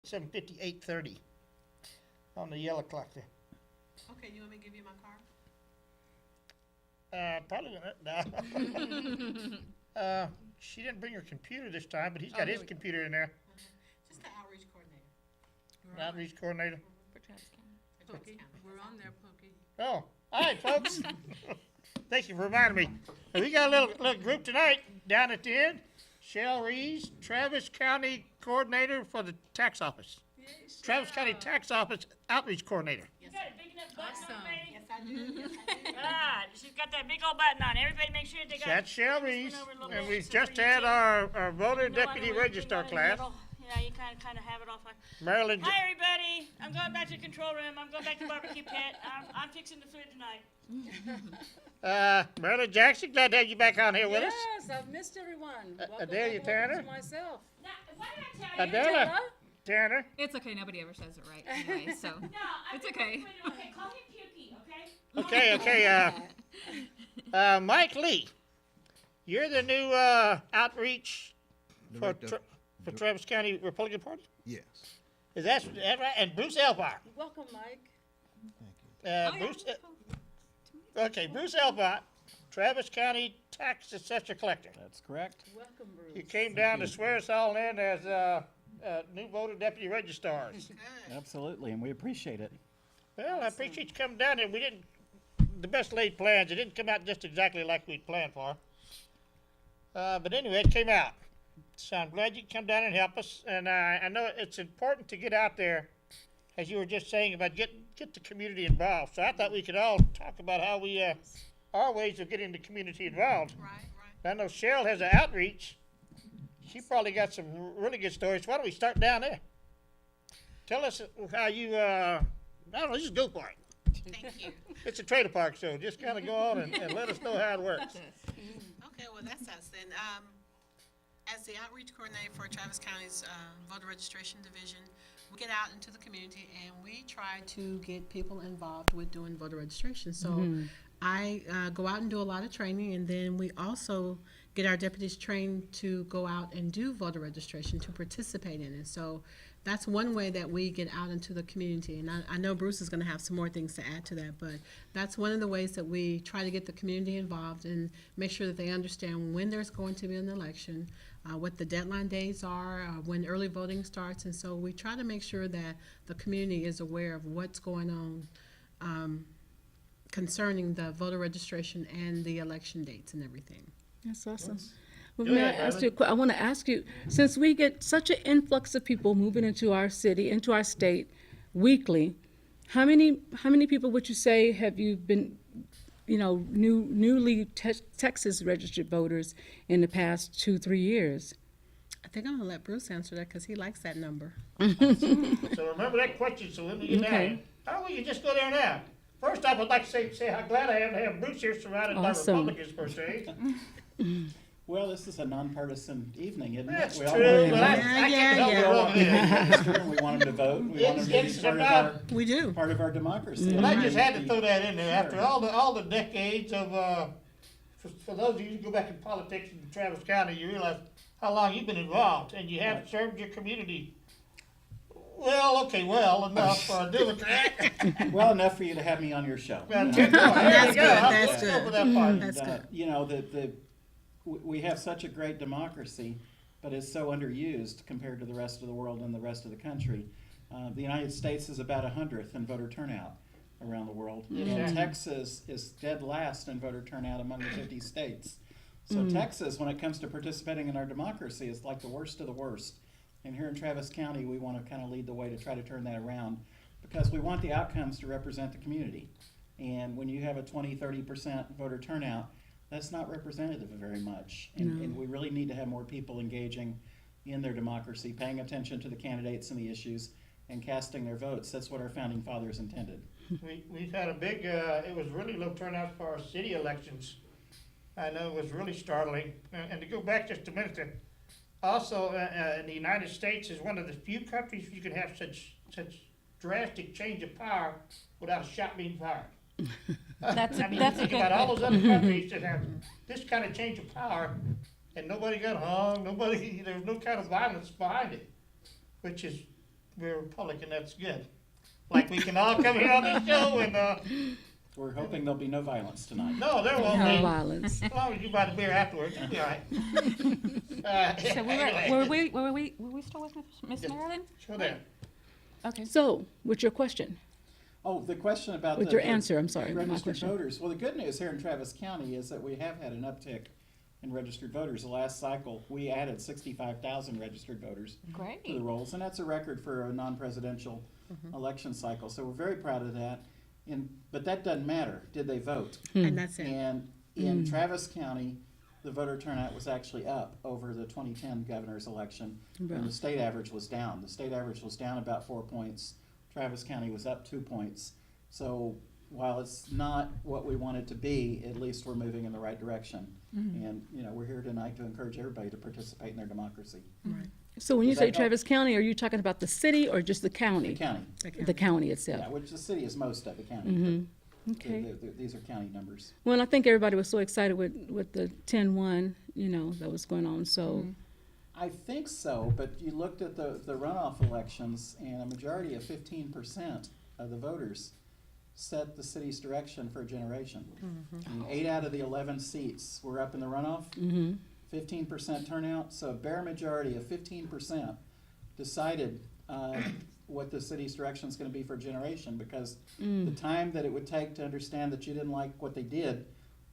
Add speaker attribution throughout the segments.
Speaker 1: 7:50, 8:30 on the yellow clock there.
Speaker 2: Okay, you want me to give you my card?
Speaker 1: Probably no. She didn't bring her computer this time, but he's got his computer in there.
Speaker 2: Just the outreach coordinator.
Speaker 1: Outreach coordinator.
Speaker 3: For Travis County.
Speaker 2: Pookie, we're on there, Pookie.
Speaker 1: Oh, all right, folks. Thank you for reminding me. We got a little group tonight down at the end. Cheryl, Reese, Travis County Coordinator for the Tax Office. Travis County Tax Office Outreach Coordinator.
Speaker 4: You got a big enough button on, baby?
Speaker 2: Yes, I do. Yes, I do.
Speaker 4: Ah, she's got that big old button on. Everybody make sure they got.
Speaker 1: That's Cheryl Reese,
Speaker 4: over a little
Speaker 1: and
Speaker 4: bit
Speaker 1: we've
Speaker 4: so
Speaker 1: just
Speaker 4: for you
Speaker 1: had
Speaker 4: too.
Speaker 1: our voter
Speaker 4: You know, I
Speaker 1: deputy
Speaker 4: know when you
Speaker 1: registrar
Speaker 4: think about it in the
Speaker 1: class.
Speaker 4: middle, yeah, you kind of have it off. Like,
Speaker 1: Maryland,
Speaker 4: hi, everybody. I'm going back to the control room. I'm going back to barbecue pit. I'm fixing the food tonight.
Speaker 1: Marilyn Jackson, glad to have you back on here with us.
Speaker 5: Yes, I've missed everyone. Welcome,
Speaker 1: Adelia
Speaker 5: welcome, welcome
Speaker 1: Tanner?
Speaker 5: to myself.
Speaker 4: Now, what did I tell you?
Speaker 1: Adela
Speaker 5: Adela?
Speaker 1: Tanner.
Speaker 3: It's okay. Nobody ever says it right anyway, so.
Speaker 4: No,
Speaker 3: It's okay.
Speaker 4: Okay, call him Pukey, okay?
Speaker 1: Okay. Mike Lee, you're the new outreach for,
Speaker 6: Director.
Speaker 1: for Travis County Republican Party?
Speaker 6: Yes.
Speaker 1: Is that right? And Bruce Elbart.
Speaker 5: Welcome, Mike.
Speaker 6: Thank you.
Speaker 1: Bruce, okay, Bruce Elbart, Travis County Tax Assessor Collector.
Speaker 7: That's correct.
Speaker 5: Welcome, Bruce.
Speaker 1: He came down to swear us all in as new voter deputy registrars.
Speaker 7: Absolutely, and we appreciate it.
Speaker 1: Well, I appreciate you coming down there. We didn't, the best laid plans, it didn't come out just exactly like we'd planned for. But anyway, it came out. So I'm glad you come down and help us. And I know it's important to get out there, as you were just saying, about get the community involved. So I thought we could all talk about how we, our ways of getting the community involved.
Speaker 2: Right, right.
Speaker 1: I know Cheryl has an outreach. She probably got some really good stories. Why don't we start down there? Tell us how you, I don't know, just go for it.
Speaker 2: Thank you.
Speaker 1: It's a trailer park show. Just kind of go on and let us know how it works.
Speaker 2: Okay, well, that's us then. As the outreach coordinator for Travis County's voter registration division, we get out into the community and we try to get people involved with doing voter registration. So I go out and do a lot of training, and then we also get our deputies trained to go out and do voter registration, to participate in it. So that's one way that we get out into the community. And I know Bruce is going to have some more things to add to that, but that's one of the ways that we try to get the community involved and make sure that they understand when there's going to be an election, what the deadline days are, when early voting starts. And so we try to make sure that the community is aware of what's going on concerning the voter registration and the election dates and everything.
Speaker 5: That's awesome. Well,
Speaker 1: Go
Speaker 5: may I
Speaker 1: ahead,
Speaker 5: ask you, I want to ask you, since we get such an influx of people moving into our city, into our state weekly, how many people would you say have you been, newly Texas registered voters in the past 2-3 years?
Speaker 2: I think I'm going to let Bruce answer that because he likes that number.
Speaker 1: So remember that question, so when we get down
Speaker 5: Okay.
Speaker 1: there. Oh, we can just go there now. First off, I'd like to say how glad I am to have Bruce here surrounded
Speaker 5: Awesome.
Speaker 1: by Republicans per se.
Speaker 7: Well, this is a nonpartisan evening, isn't
Speaker 1: That's
Speaker 7: it?
Speaker 1: true,
Speaker 7: We all want
Speaker 1: but I
Speaker 7: him
Speaker 1: can't
Speaker 2: Yeah,
Speaker 1: help
Speaker 2: yeah.
Speaker 1: but love it.
Speaker 7: to register, and we want him to vote, we want him to be
Speaker 1: It's
Speaker 2: We do.
Speaker 7: part of our democracy.
Speaker 1: But I just had to throw that in there after all the decades of, for those of you who go back in politics in Travis County, you realize how long you've been involved and you have served your community. Well, okay, well enough for a Democrat.
Speaker 7: Well enough for you to have me on your show.
Speaker 1: Well,
Speaker 7: You know?
Speaker 1: that's
Speaker 2: good, that's
Speaker 1: Let's go
Speaker 2: good.
Speaker 1: for that part.
Speaker 2: That's good.
Speaker 7: You know, we have such a great democracy, but it's so underused compared to the rest of the world and the rest of the country. The United States is about 100th in voter turnout around the world, and Texas is dead last in voter turnout among the 50 states. So Texas, when it comes to participating in our democracy, is like the worst of the worst. And here in Travis County, we want to kind of lead the way to try to turn that around, because we want the outcomes to represent the community. And when you have a 20-30% voter turnout, that's not representative of very much. And we really need to have more people engaging in their democracy, paying attention to the candidates and the issues, and casting their votes. That's what our founding fathers intended.
Speaker 1: We've had a big, it was really low turnout for our city elections. I know it was really startling. And to go back just a minute, also, in the United States is one of the few countries you can have such drastic change of power without a shot being fired.
Speaker 3: That's
Speaker 1: I mean,
Speaker 3: that's
Speaker 1: you
Speaker 3: a
Speaker 1: think
Speaker 3: good
Speaker 1: about all
Speaker 3: thing.
Speaker 1: those other countries that have this kind of change of power, and nobody got hung, there's no kind of violence behind it, which is we're a Republican, that's good. Like, we can all come here on the show and,
Speaker 7: We're hoping there'll be no violence tonight.
Speaker 1: no, there won't
Speaker 5: No
Speaker 1: be.
Speaker 5: violence.
Speaker 1: As long as you buy the beer afterwards, it'll be all right.
Speaker 3: So
Speaker 1: Anyway,
Speaker 3: were we still with Miss Marilyn?
Speaker 1: so there.
Speaker 3: Okay.
Speaker 5: So, what's your question?
Speaker 7: Oh, the question about
Speaker 5: With
Speaker 7: the
Speaker 5: your answer, I'm sorry, my
Speaker 7: registered
Speaker 5: question.
Speaker 7: voters. Well, the good news here in Travis County is that we have had an uptick in registered voters. The last cycle, we added 65,000 registered voters to the
Speaker 3: Great.
Speaker 7: rolls, and that's a record for a non-presidential election cycle. So we're very proud of that. But that doesn't matter. Did they vote?
Speaker 2: And that's it.
Speaker 7: And in Travis County, the voter turnout was actually up over the 2010 governor's election, and the state average was down. The state average was down about 4 points. Travis County was up 2 points. So while it's not what we want it to be, at least we're moving in the right direction. And, you know, we're here tonight to encourage everybody to participate in their democracy.
Speaker 5: So when you
Speaker 7: Does
Speaker 5: say
Speaker 7: that help?
Speaker 5: Travis County, are you talking about the city or just the county?
Speaker 7: The county,
Speaker 5: The county itself.
Speaker 7: yeah, which the city is most of the county. but
Speaker 5: Okay.
Speaker 7: These are county numbers.
Speaker 5: Well, I think everybody was so excited with the 10-1, you know, that was going on, so.
Speaker 7: I think so, but you looked at the runoff elections, and a majority of 15% of the voters set the city's direction for a generation. And 8 out of the 11 seats were up in the runoff, 15% turnout, so a bare majority of 15% decided what the city's direction is going to be for a generation, because the time that it would take to understand that you didn't like what they did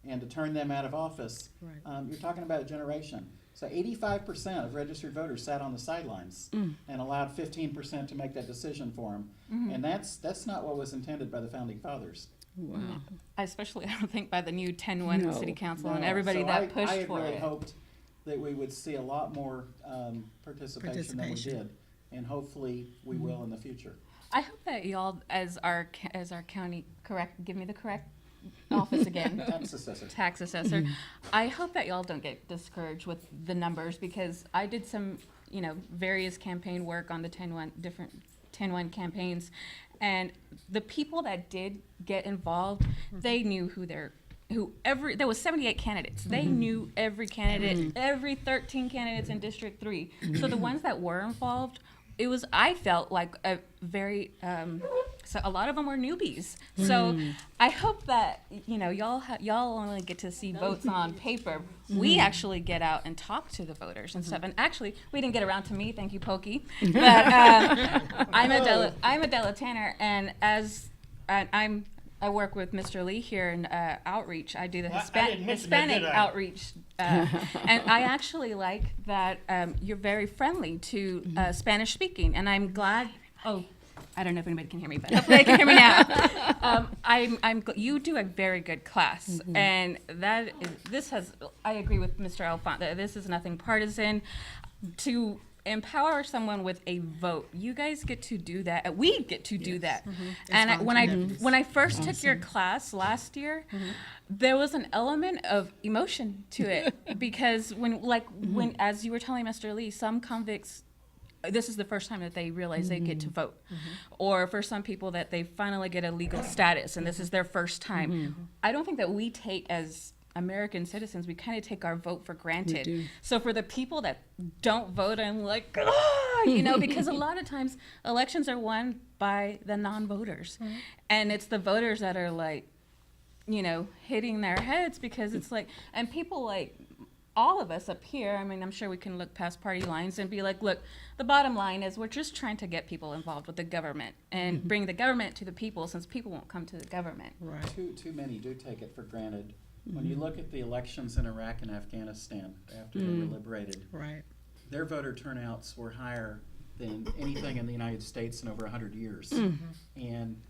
Speaker 7: and to turn them out of office, you're talking about a generation. So 85% of registered voters sat on the sidelines and allowed 15% to make that decision for them. And that's not what was intended by the founding fathers.
Speaker 5: Wow.
Speaker 3: Especially, I don't think by the new 10-1
Speaker 5: No.
Speaker 3: city council and
Speaker 7: No,
Speaker 3: everybody
Speaker 7: so
Speaker 3: that pushed
Speaker 7: I had
Speaker 3: for
Speaker 7: really
Speaker 3: it.
Speaker 7: hoped that we would see a lot more participation than we did, and hopefully we will in the future.
Speaker 3: I hope that y'all, as our county, give me the correct office again.
Speaker 7: Tax assessor.
Speaker 3: Tax assessor. I hope that y'all don't get discouraged with the numbers, because I did some, various campaign work on the 10-1 campaigns, and the people that did get involved, they knew there was 78 candidates. They knew every candidate, every 13 candidates in District 3. So the ones that were involved, I felt like a very, so a lot of them were newbies. So I hope that, y'all only get to see votes on paper. We actually get out and talk to the voters and stuff. And actually, we didn't get around to me, thank you, Pokey. But I'm Adela Tanner, and I work with Mr. Lee here in outreach. I do the
Speaker 1: Well, I didn't mention that,
Speaker 3: Hispanic
Speaker 1: did I?
Speaker 3: outreach. And I actually like that you're very friendly to Spanish speaking, and I'm glad. Oh, I don't know if anybody can hear me, but hopefully they can hear me now. You do a very good class, and I agree with Mr. Alfont that this is nothing partisan. To empower someone with a vote, you guys get to do that. We get to do that. And when I first took your class last year, there was an element of emotion to it, because when as you were telling Mr. Lee, some convicts, this is the first time that they realize they get to vote, or for some people that they finally get a legal status and this is their first time. I don't think that we take, as American citizens, we kind of take our vote for granted. So for the people that don't vote, I'm like, because a lot of times elections are won by the non-voters, and it's the voters that are like, hitting their heads, because it's like, and people like all of us up here, I mean, I'm sure we can look past party lines and be like, look, the bottom line is we're just trying to get people involved with the government and bring the government to the people, since people won't come to the government.
Speaker 7: Too many do take it for granted. When you look at the elections in Iraq and Afghanistan after they were liberated, their voter turnouts were higher than anything in the United States in over 100 years. And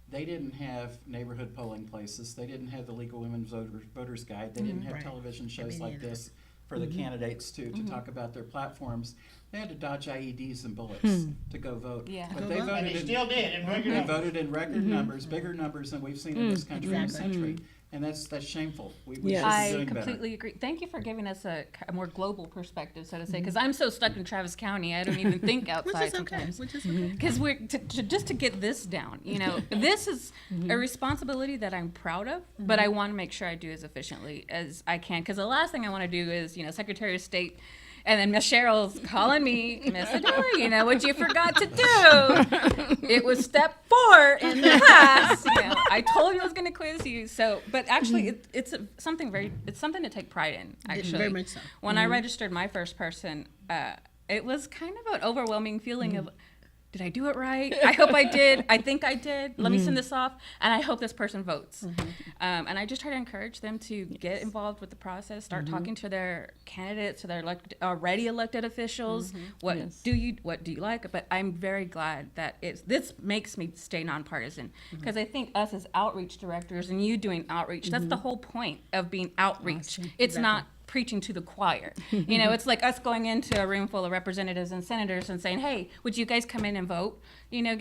Speaker 7: they didn't have neighborhood polling places. They didn't have the Legal Women's Voters Guide. They didn't have television shows like this for the candidates to talk about their platforms. They had to dodge IEDs and bullets to go vote.
Speaker 3: Yeah.
Speaker 7: But they
Speaker 1: And
Speaker 7: voted
Speaker 1: they still did in regular
Speaker 7: they
Speaker 1: numbers.
Speaker 7: voted in record numbers, bigger numbers than we've seen in this country in a century. And that's shameful. We should be
Speaker 3: I
Speaker 7: doing better.
Speaker 3: completely agree. Thank you for giving us a more global perspective, so to say, because I'm so stuck in Travis County, I don't even think outside sometimes. Because we're just to get this down, this is a responsibility that I'm proud of, but I want to make sure I do as efficiently as I can. Because the last thing I want to do is, Secretary of State And then Miss Cheryl's calling me, Miss Adora, you know what you forgot to do? It was step 4 in the class. You know, I told you I was going to quiz you. So, but actually, it's something to take pride in. Actually,
Speaker 2: Very much so.
Speaker 3: When I registered my first person, it was kind of an overwhelming feeling of, did I do it right? I hope I did. I think I did. Let me send this off, and I hope this person votes. And I just try to encourage them to get involved with the process, start talking to their candidates, to their already elected officials. What do you like? But I'm very glad that this makes me stay nonpartisan, because I think us as outreach directors and you doing outreach, that's the whole point of being outreach. It's not preaching to the choir. You know, it's like us going into a room full of representatives and senators and saying, "Hey, would you guys come in and vote?" You know,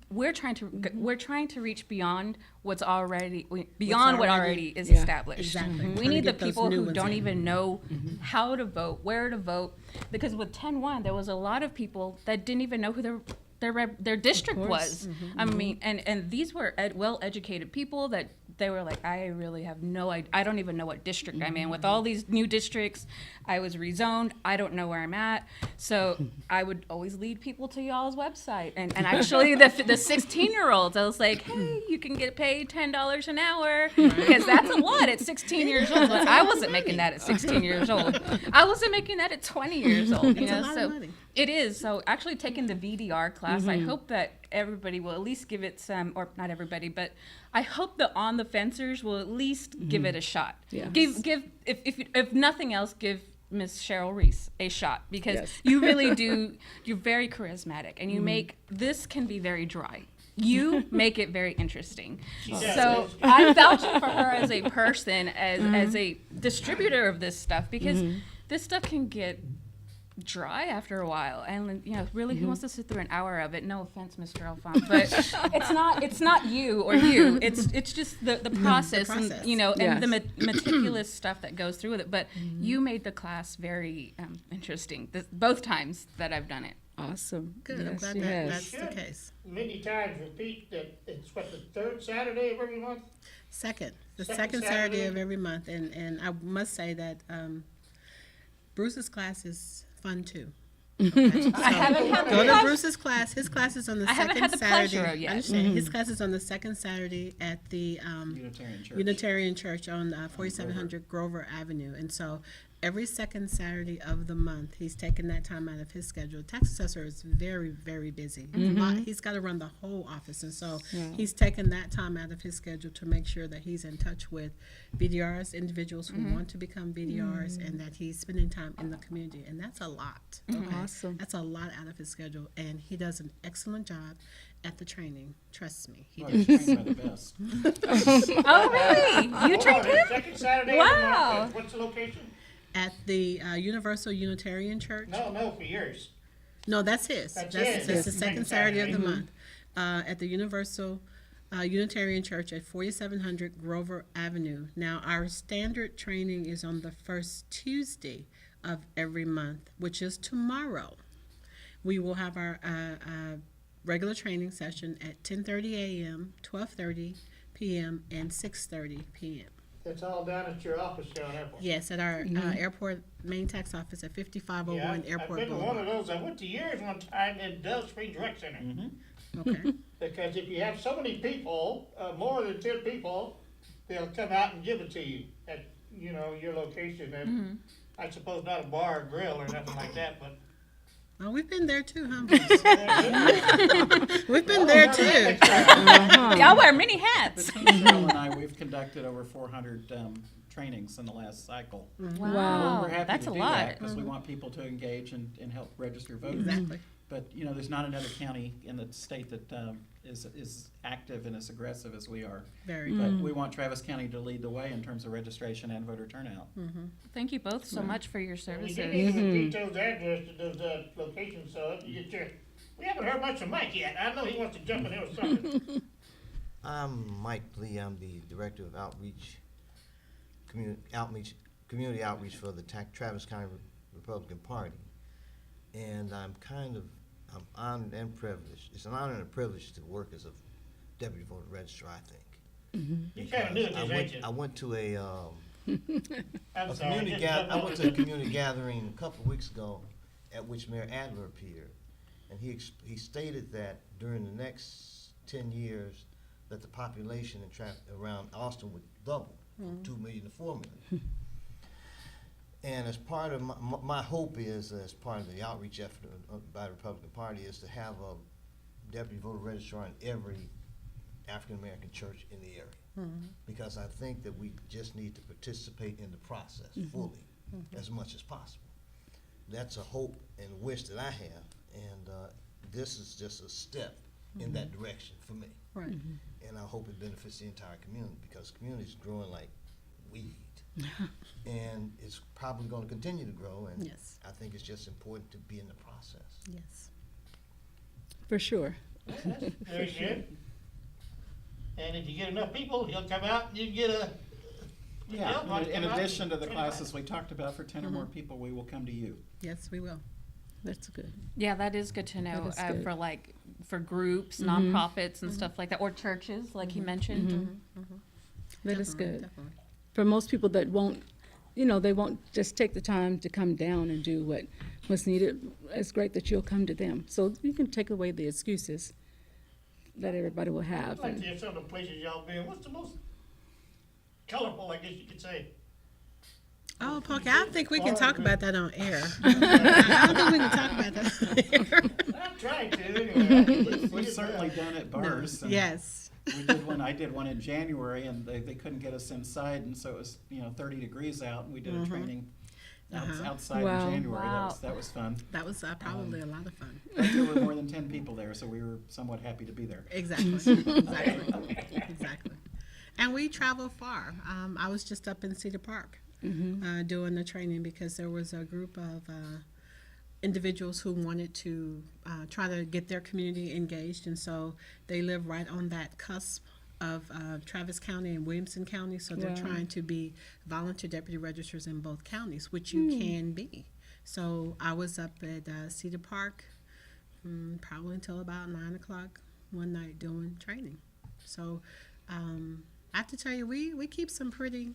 Speaker 3: we're trying to reach beyond what already is established.
Speaker 2: Exactly.
Speaker 3: We
Speaker 2: Trying to
Speaker 3: need the
Speaker 2: get those
Speaker 3: people
Speaker 2: new
Speaker 3: who
Speaker 2: ones
Speaker 3: don't
Speaker 2: in.
Speaker 3: even know how to vote, where to vote, because with 10-1, there was a lot of people that didn't even know who their district was. I mean, and these were well-educated people that they were like, I really have no idea. I don't even know what district I'm in. With all these new districts, I was rezoned. I don't know where I'm at. So I would always lead people to y'all's website. And actually, the 16-year-olds, I was like, hey, you can get paid $10 an hour, because that's a lot at 16 years old. But I wasn't making that at 16 years old. I wasn't making that at 20 years old. You
Speaker 2: It's
Speaker 3: know,
Speaker 2: a lot
Speaker 3: so
Speaker 2: of money.
Speaker 3: it is. So actually taking the VDR class, I hope that everybody will at least give it some, or not everybody, but I hope the on the fencers will at least give it a shot.
Speaker 5: Yes.
Speaker 3: Give if nothing else, give Miss Cheryl Reese a shot, because
Speaker 5: Yes.
Speaker 3: you really do. You're very charismatic, and you make this can be very dry. You make it very interesting. So I'm vouching for her as a person, as a distributor of this stuff, because this stuff can get dry after a while, and you know, really, who wants to sit through an hour of it? No offense, Mr. Alphonse, but it's not you or you. It's just the process, and
Speaker 2: process.
Speaker 3: you know, and the
Speaker 5: Yes.
Speaker 3: meticulous stuff that goes through with it. But you made the class very interesting both times that I've done it.
Speaker 5: Awesome.
Speaker 2: Good. I'm
Speaker 5: Yes,
Speaker 2: glad
Speaker 5: she
Speaker 2: that
Speaker 5: has.
Speaker 2: that's the case.
Speaker 1: Many times repeat that it's what, the 3rd Saturday of every month?
Speaker 2: The
Speaker 1: Second
Speaker 2: second Saturday
Speaker 1: Saturday.
Speaker 2: of every month, and I must say that Bruce's class is fun too. Okay,
Speaker 3: I haven't had
Speaker 2: go to
Speaker 3: the
Speaker 2: Bruce's class. His class is on the
Speaker 3: I haven't
Speaker 2: second
Speaker 3: had the
Speaker 2: Saturday.
Speaker 3: pleasure yet.
Speaker 2: I understand. His class is on the second Saturday at the
Speaker 7: Unitarian Church.
Speaker 2: Unitarian Church on 4700 Grover Avenue. And so every second Saturday of the month, he's taking that time out of his schedule. Tax assessor is very, very busy. He's got to run the whole office. And so he's taking that time out of his schedule to make sure that he's in touch with BDRs, individuals who want to become BDRs, and that he's spending time in the community. And that's a lot. Okay?
Speaker 5: Awesome.
Speaker 2: That's a lot out of his schedule. And he does an excellent job at the training. Trust me. He
Speaker 7: Oh,
Speaker 2: does.
Speaker 7: he's trained by the best.
Speaker 3: Oh, really? You
Speaker 1: Hold
Speaker 3: trained
Speaker 1: on,
Speaker 3: him?
Speaker 1: Second Saturday
Speaker 3: Wow.
Speaker 1: of the month. What's the location?
Speaker 2: At the Universal Unitarian Church.
Speaker 1: No, for yours.
Speaker 2: No, that's his.
Speaker 1: That's
Speaker 2: That's
Speaker 1: his.
Speaker 2: the
Speaker 1: Yes.
Speaker 2: second Saturday of the month. At the Universal Unitarian Church at 4700 Grover Avenue. Now, our standard training is on the first Tuesday of every month, which is tomorrow. We will have our regular training session at 10:30 a.m., 12:30 p.m., and 6:30 p.m.
Speaker 1: That's all down at your office down there.
Speaker 2: Yes, at our airport main tax office at 5501
Speaker 1: I've
Speaker 2: Airport
Speaker 1: been to one of
Speaker 2: Boulevard.
Speaker 1: those. I went to yours one time in Dove Springs Rec Center.
Speaker 2: Okay.
Speaker 1: Because if you have so many people, more than 10 people, they'll come out and give it to you at, you know, your location. And I suppose not a bar or grill or nothing like that, but.
Speaker 2: Oh, we've been there too, huh? We've been there too.
Speaker 3: Y'all wear many hats.
Speaker 7: Cheryl and I, we've conducted over 400 trainings in the last cycle.
Speaker 3: Wow,
Speaker 7: We're happy
Speaker 3: that's
Speaker 7: to
Speaker 3: a
Speaker 7: do
Speaker 3: lot.
Speaker 7: that because we want people to engage and help register voters.
Speaker 2: Exactly.
Speaker 7: But, you know, there's not another county in the state that is active and as aggressive as we are.
Speaker 2: Very
Speaker 7: But we want Travis County to lead the way in terms of registration and voter turnout.
Speaker 3: Thank you both so much for your
Speaker 1: We
Speaker 3: services.
Speaker 1: didn't even repeat those addresses, those locations, so you get your. We haven't heard much from Mike yet. I know he wants to jump in there with something.
Speaker 6: I'm Mike Lee. I'm the Director of Outreach, Community Outreach for the Travis County Republican Party. And I'm honored and privileged. It's an honor and a privilege to work as a deputy voter registrar, I think.
Speaker 1: You kind of knew this, ain't you?
Speaker 6: I went to a
Speaker 1: I'm
Speaker 6: A
Speaker 1: sorry.
Speaker 6: community I went to a community gathering a couple of weeks ago at which Mayor Adler appeared. And he stated that during the next 10 years, that the population around Austin would double from 2 million to 4 million. And as part of my hope is, as part of the outreach effort by the Republican Party, is to have a deputy voter registrar in every African-American church in the area. Because I think that we just need to participate in the process fully, as much as possible. That's a hope and wish that I have, and this is just a step in that direction for me.
Speaker 2: Right.
Speaker 6: And I hope it benefits the entire community, because the community is growing like weed. And it's probably going to continue to grow, and
Speaker 2: Yes.
Speaker 6: I think it's just important to be in the process.
Speaker 2: Yes.
Speaker 5: For sure.
Speaker 1: Very good. And if you get enough people, he'll come out and you get a.
Speaker 7: Yeah,
Speaker 1: he'll come
Speaker 7: in
Speaker 1: out
Speaker 7: addition to the
Speaker 1: and-
Speaker 7: classes we talked about, for 10 or more people, we will come to you.
Speaker 2: Yes, we will.
Speaker 5: That's good.
Speaker 3: Yeah, that is good to know,
Speaker 5: That is good.
Speaker 3: for like, for groups, nonprofits and stuff like that, or churches, like he mentioned.
Speaker 5: That is
Speaker 2: Definitely,
Speaker 5: good.
Speaker 2: definitely.
Speaker 5: For most people that won't, they won't just take the time to come down and do what's needed, it's great that you'll come to them. So you can take away the excuses that everybody will have.
Speaker 1: I'd like to hear some of the places y'all been. What's the most colorful, I guess you could say?
Speaker 2: Oh, Pokey, I don't think we can talk about that on air. I don't think we can talk about that on air.
Speaker 1: I'm trying to, anyway.
Speaker 7: We've certainly done it bars. and
Speaker 2: Yes.
Speaker 7: I did one in January, and they couldn't get us inside, and so it was, 30 degrees out, and we did a training outside
Speaker 5: Wow.
Speaker 7: in January.
Speaker 3: Wow.
Speaker 7: That was fun.
Speaker 2: That was probably a lot of fun.
Speaker 7: But there were more than 10 people there, so we were somewhat happy to be there.
Speaker 2: Exactly. Exactly. Exactly. And we travel far. I was just up in Cedar Park doing the training because there was a group of individuals who wanted to try to get their community engaged, and so they live right on that cusp of Travis County and Williamson County, so they're
Speaker 5: Wow.
Speaker 2: trying to be volunteer deputy registrars in both counties, which you can be. So I was up at Cedar Park probably until about 9 o'clock one night doing training. So I have to tell you, we keep some pretty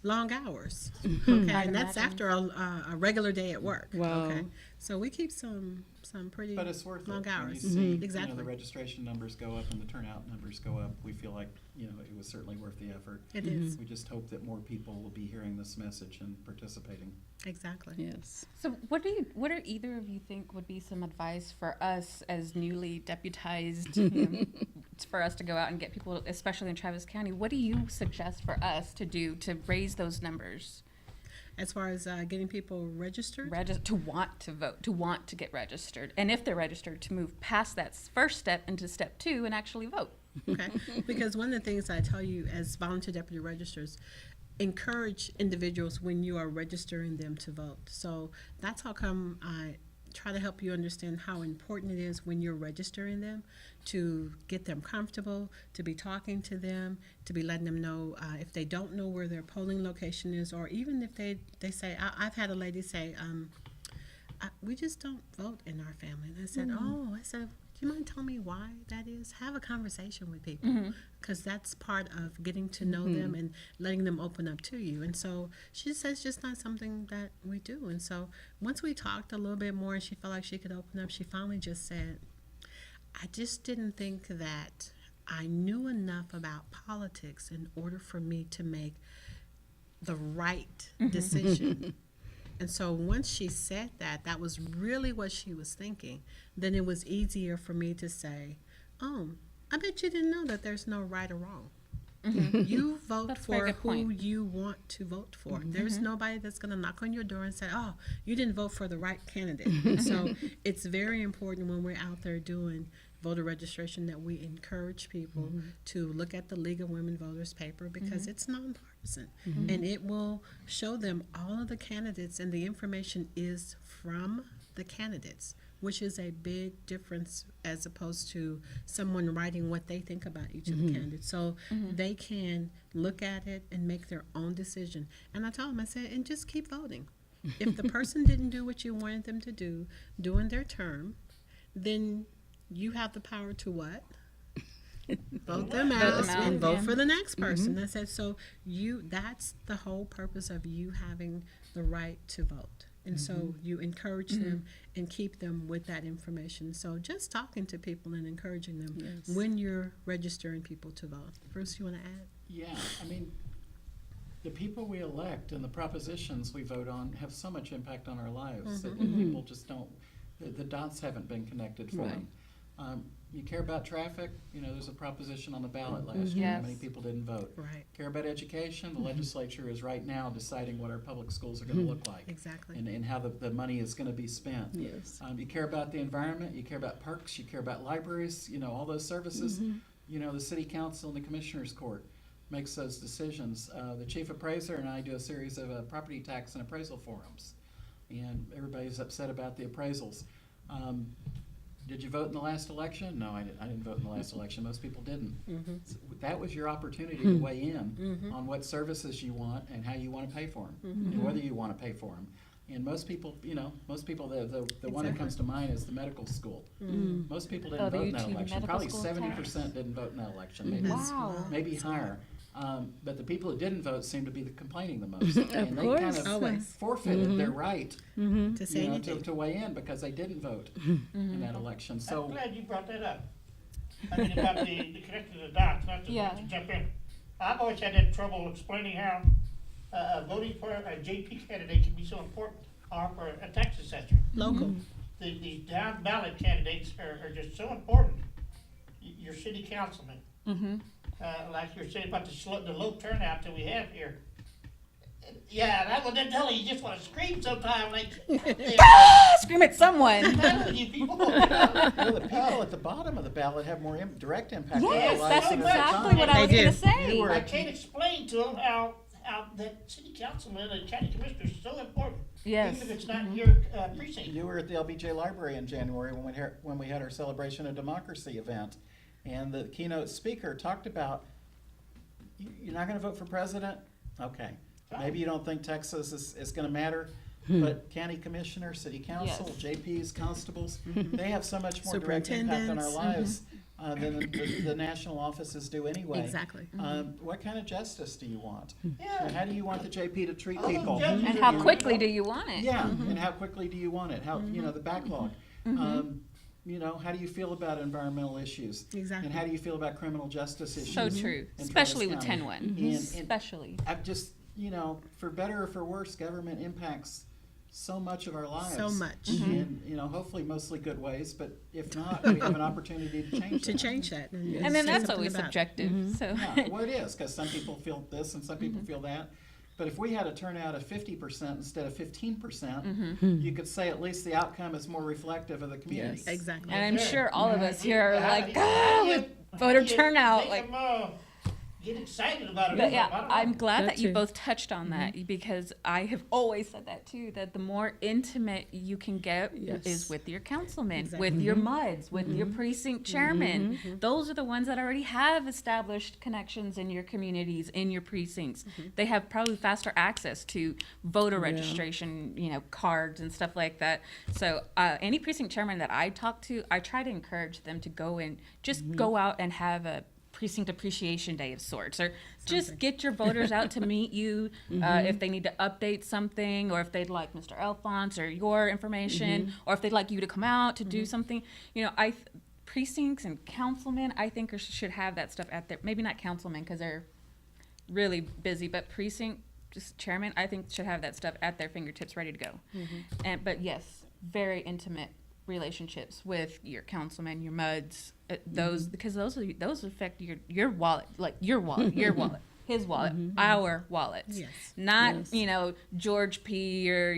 Speaker 2: long hours. Okay,
Speaker 3: I'd
Speaker 2: and that's
Speaker 3: imagine.
Speaker 2: after a regular day at work.
Speaker 5: Wow.
Speaker 2: Okay, so we keep some pretty
Speaker 7: But it's worth
Speaker 2: long
Speaker 7: it. When
Speaker 2: hours.
Speaker 7: you see,
Speaker 2: Exactly.
Speaker 7: the registration numbers go up and the turnout numbers go up. We feel like, it was certainly worth the effort.
Speaker 2: It is.
Speaker 7: We just hope that more people will be hearing this message and participating.
Speaker 2: Exactly.
Speaker 5: Yes.
Speaker 3: So what do either of you think would be some advice for us as newly deputized, for us to go out and get people, especially in Travis County? What do you suggest for us to do to raise those numbers?
Speaker 2: As far as getting people registered,
Speaker 3: To want to vote, to want to get registered, and if they're registered, to move past that first step into step 2 and actually vote.
Speaker 2: okay? Because one of the things I tell you as volunteer deputy registers, encourage individuals when you are registering them to vote. So that's how come I try to help you understand how important it is when you're registering them to get them comfortable, to be talking to them, to be letting them know if they don't know where their polling location is, or even if they say, I've had a lady say, we just don't vote in our family. And I said, do you mind telling me why that is? Have a conversation with people, because that's part of getting to know them and letting them open up to you. And so she says it's just not something that we do. And so once we talked a little bit more and she felt like she could open up, she finally just said, I just didn't think that I knew enough about politics in order for me to make the right decision. And so once she said that, that was really what she was thinking. Then it was easier for me to say, oh, I bet you didn't know that there's no right or wrong. You vote
Speaker 3: That's a very
Speaker 2: for
Speaker 3: good
Speaker 2: who
Speaker 3: point.
Speaker 2: you want to vote for. There's nobody that's going to knock on your door and say, oh, you didn't vote for the right candidate. So it's very important when we're out there doing voter registration that we encourage people to look at the League of Women Voters paper, because it's nonpartisan and it will show them all of the candidates, and the information is from the candidates, which is a big difference as opposed to someone writing what they think about each of the candidates. So they can look at it and make their own decision. And I told them, I said, and just keep voting. If the person didn't do what you wanted them to do during their term, then you have the power to what? Vote them
Speaker 3: them
Speaker 2: out
Speaker 3: out,
Speaker 2: and vote
Speaker 3: yeah.
Speaker 2: for the next person. That's it. So that's the whole purpose of you having the right to vote. And so you encourage them and keep them with that information. So just talking to people and encouraging them
Speaker 5: Yes.
Speaker 2: when you're registering people to vote. Bruce, you want to add?
Speaker 7: Yeah, I mean, the people we elect and the propositions we vote on have so much impact on our lives that people just don't, the dots haven't been connected for
Speaker 5: Right.
Speaker 7: them. You care about traffic, there's a proposition on the ballot last year, how
Speaker 3: Yes.
Speaker 7: many people didn't vote.
Speaker 2: Right.
Speaker 7: Care about education, the legislature is right now deciding what our public schools are gonna look like.
Speaker 2: Exactly.
Speaker 7: And how the money is gonna be spent.
Speaker 5: Yes.
Speaker 7: You care about the environment, you care about parks, you care about libraries, all those services. The city council and the commissioners court makes those decisions. The chief appraiser and I do a series of property tax and appraisal forums. And everybody's upset about the appraisals. Did you vote in the last election? No, I didn't vote in the last election. Most people didn't. So that was your opportunity to weigh in on what services you want and how you want to pay for them, and whether you want to pay for them. And most people, the one that comes to mind is the medical school. Most people didn't vote in that
Speaker 3: WT
Speaker 7: election.
Speaker 3: medical
Speaker 7: Probably
Speaker 3: school
Speaker 7: 70% didn't vote in that election, maybe,
Speaker 3: Wow.
Speaker 7: maybe higher. But the people who didn't vote seem to be complaining the most. And they kind of
Speaker 2: Always.
Speaker 7: forfeited their right
Speaker 2: To say
Speaker 7: to
Speaker 2: anything.
Speaker 7: weigh in because they didn't vote in that election.
Speaker 1: I'm
Speaker 7: So,
Speaker 1: glad you brought that up. I mean, about the connecting the dots, not to,
Speaker 3: Yeah.
Speaker 1: not to jump in. I've always had that trouble explaining how voting for a JP candidate can be so important, or for a tax assessor.
Speaker 2: Local.
Speaker 1: These down ballot candidates are just so important. Your city councilman, like you're saying about the low turnout that we have here. Yeah, that one didn't tell you just want to scream sometime, like,
Speaker 3: Scream at someone.
Speaker 1: you people.
Speaker 7: the people at the bottom of the ballot have more direct impact on their
Speaker 3: Yes,
Speaker 7: lives
Speaker 3: that's
Speaker 7: than at the
Speaker 3: exactly
Speaker 7: top.
Speaker 3: what I was
Speaker 2: They
Speaker 3: going to
Speaker 2: do.
Speaker 3: say.
Speaker 7: You were-
Speaker 1: I can't explain to them how that city councilman and county commissioner is so important.
Speaker 3: Yes.
Speaker 1: Even if it's not your precinct.
Speaker 7: You were at the LBJ Library in January when we had our Celebration of Democracy event. And the keynote speaker talked about, you're not gonna vote for president? Okay. Maybe you don't think Texas is gonna matter, but county commissioner, city council,
Speaker 3: Yes.
Speaker 7: JPs, constables, they have so much more direct impact on our
Speaker 2: Superintendents,
Speaker 7: lives than the national offices do anyway.
Speaker 2: Exactly.
Speaker 7: What kind of justice do you want?
Speaker 1: Yeah.
Speaker 7: How do you want the JP to treat
Speaker 1: All those
Speaker 7: people?
Speaker 1: judges
Speaker 3: And
Speaker 1: are
Speaker 3: how
Speaker 1: doing
Speaker 3: quickly
Speaker 1: it.
Speaker 3: do you want it?
Speaker 7: Yeah, and how quickly do you want it? How, the backlog. How do you feel about environmental issues?
Speaker 2: Exactly.
Speaker 7: And how do you feel about criminal justice issues?
Speaker 3: So true,
Speaker 7: in
Speaker 3: especially
Speaker 7: Travis
Speaker 3: with
Speaker 7: County?
Speaker 3: 10-1.
Speaker 7: And
Speaker 3: Especially.
Speaker 7: I've just, for better or for worse, government impacts so much of our lives.
Speaker 2: So much.
Speaker 7: And, hopefully mostly good ways, but if not, we have an opportunity to change
Speaker 2: To
Speaker 7: that.
Speaker 2: change that.
Speaker 3: And
Speaker 2: do
Speaker 3: then that's
Speaker 2: something
Speaker 3: always
Speaker 2: about it.
Speaker 3: subjective, so.
Speaker 7: Yeah, well, it is, because some people feel this and some people feel that. But if we had a turnout of 50% instead of 15%, you could say at least the outcome is more reflective of the community.
Speaker 5: Yes.
Speaker 2: Exactly.
Speaker 3: And I'm sure all of us here are like,
Speaker 1: Yeah,
Speaker 3: with voter turnout,
Speaker 1: make
Speaker 3: like.
Speaker 1: them, get excited about it.
Speaker 3: But
Speaker 1: I
Speaker 3: yeah,
Speaker 1: don't know.
Speaker 3: I'm glad
Speaker 5: That
Speaker 3: that you
Speaker 5: too.
Speaker 3: both touched on that because I have always said that too, that the more intimate you can get
Speaker 5: Yes.
Speaker 3: is with your councilman,
Speaker 2: Exactly.
Speaker 3: with your MUDs, with your precinct chairman. Those are the ones that already have established connections in your communities, in your precincts. They have probably faster access to voter registration, cards and stuff like that. So any precinct chairman that I talk to, I try to encourage them to go and just go out and have a precinct appreciation day of sorts, or just get your voters out to meet you if they need to update something, or if they'd like Mr. Alphonse or your information, or if they'd like you to come out to do something. Precincts and councilmen, I think should have that stuff at their, maybe not councilmen because they're really busy, but precinct just chairman, I think should have that stuff at their fingertips ready to go. But yes, very intimate relationships with your councilmen, your MUDs, those because those affect your wallet, like your wallet, his wallet, our wallets.
Speaker 2: Yes.
Speaker 3: Not
Speaker 5: Yes.
Speaker 3: George P. or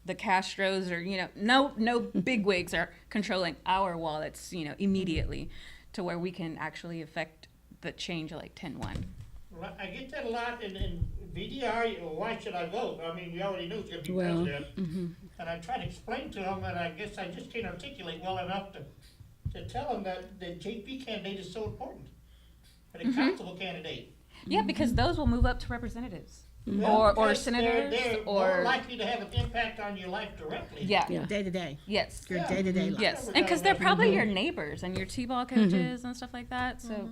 Speaker 3: the Castros or no bigwigs are controlling our wallets immediately to where we can actually affect the change like 10-1.
Speaker 1: Well, I get that a lot in VDR. Why should I vote? I mean, we already knew it's going to be
Speaker 5: Well,
Speaker 1: president. And I try to explain to them, and I guess I just can't articulate well enough to tell them that the JP candidate is so important. And a constable candidate.
Speaker 3: Yeah, because those will move up to representatives.
Speaker 1: Well,
Speaker 3: or
Speaker 1: because
Speaker 3: senators,
Speaker 1: they're more
Speaker 3: or
Speaker 1: likely to have an impact on your life directly.
Speaker 3: yeah,
Speaker 5: Yeah.
Speaker 2: Day to day,
Speaker 3: yes,
Speaker 2: your
Speaker 1: Yeah.
Speaker 2: day-to-day life.
Speaker 3: yes, and because they're probably your neighbors and your t-ball coaches and stuff like that. So,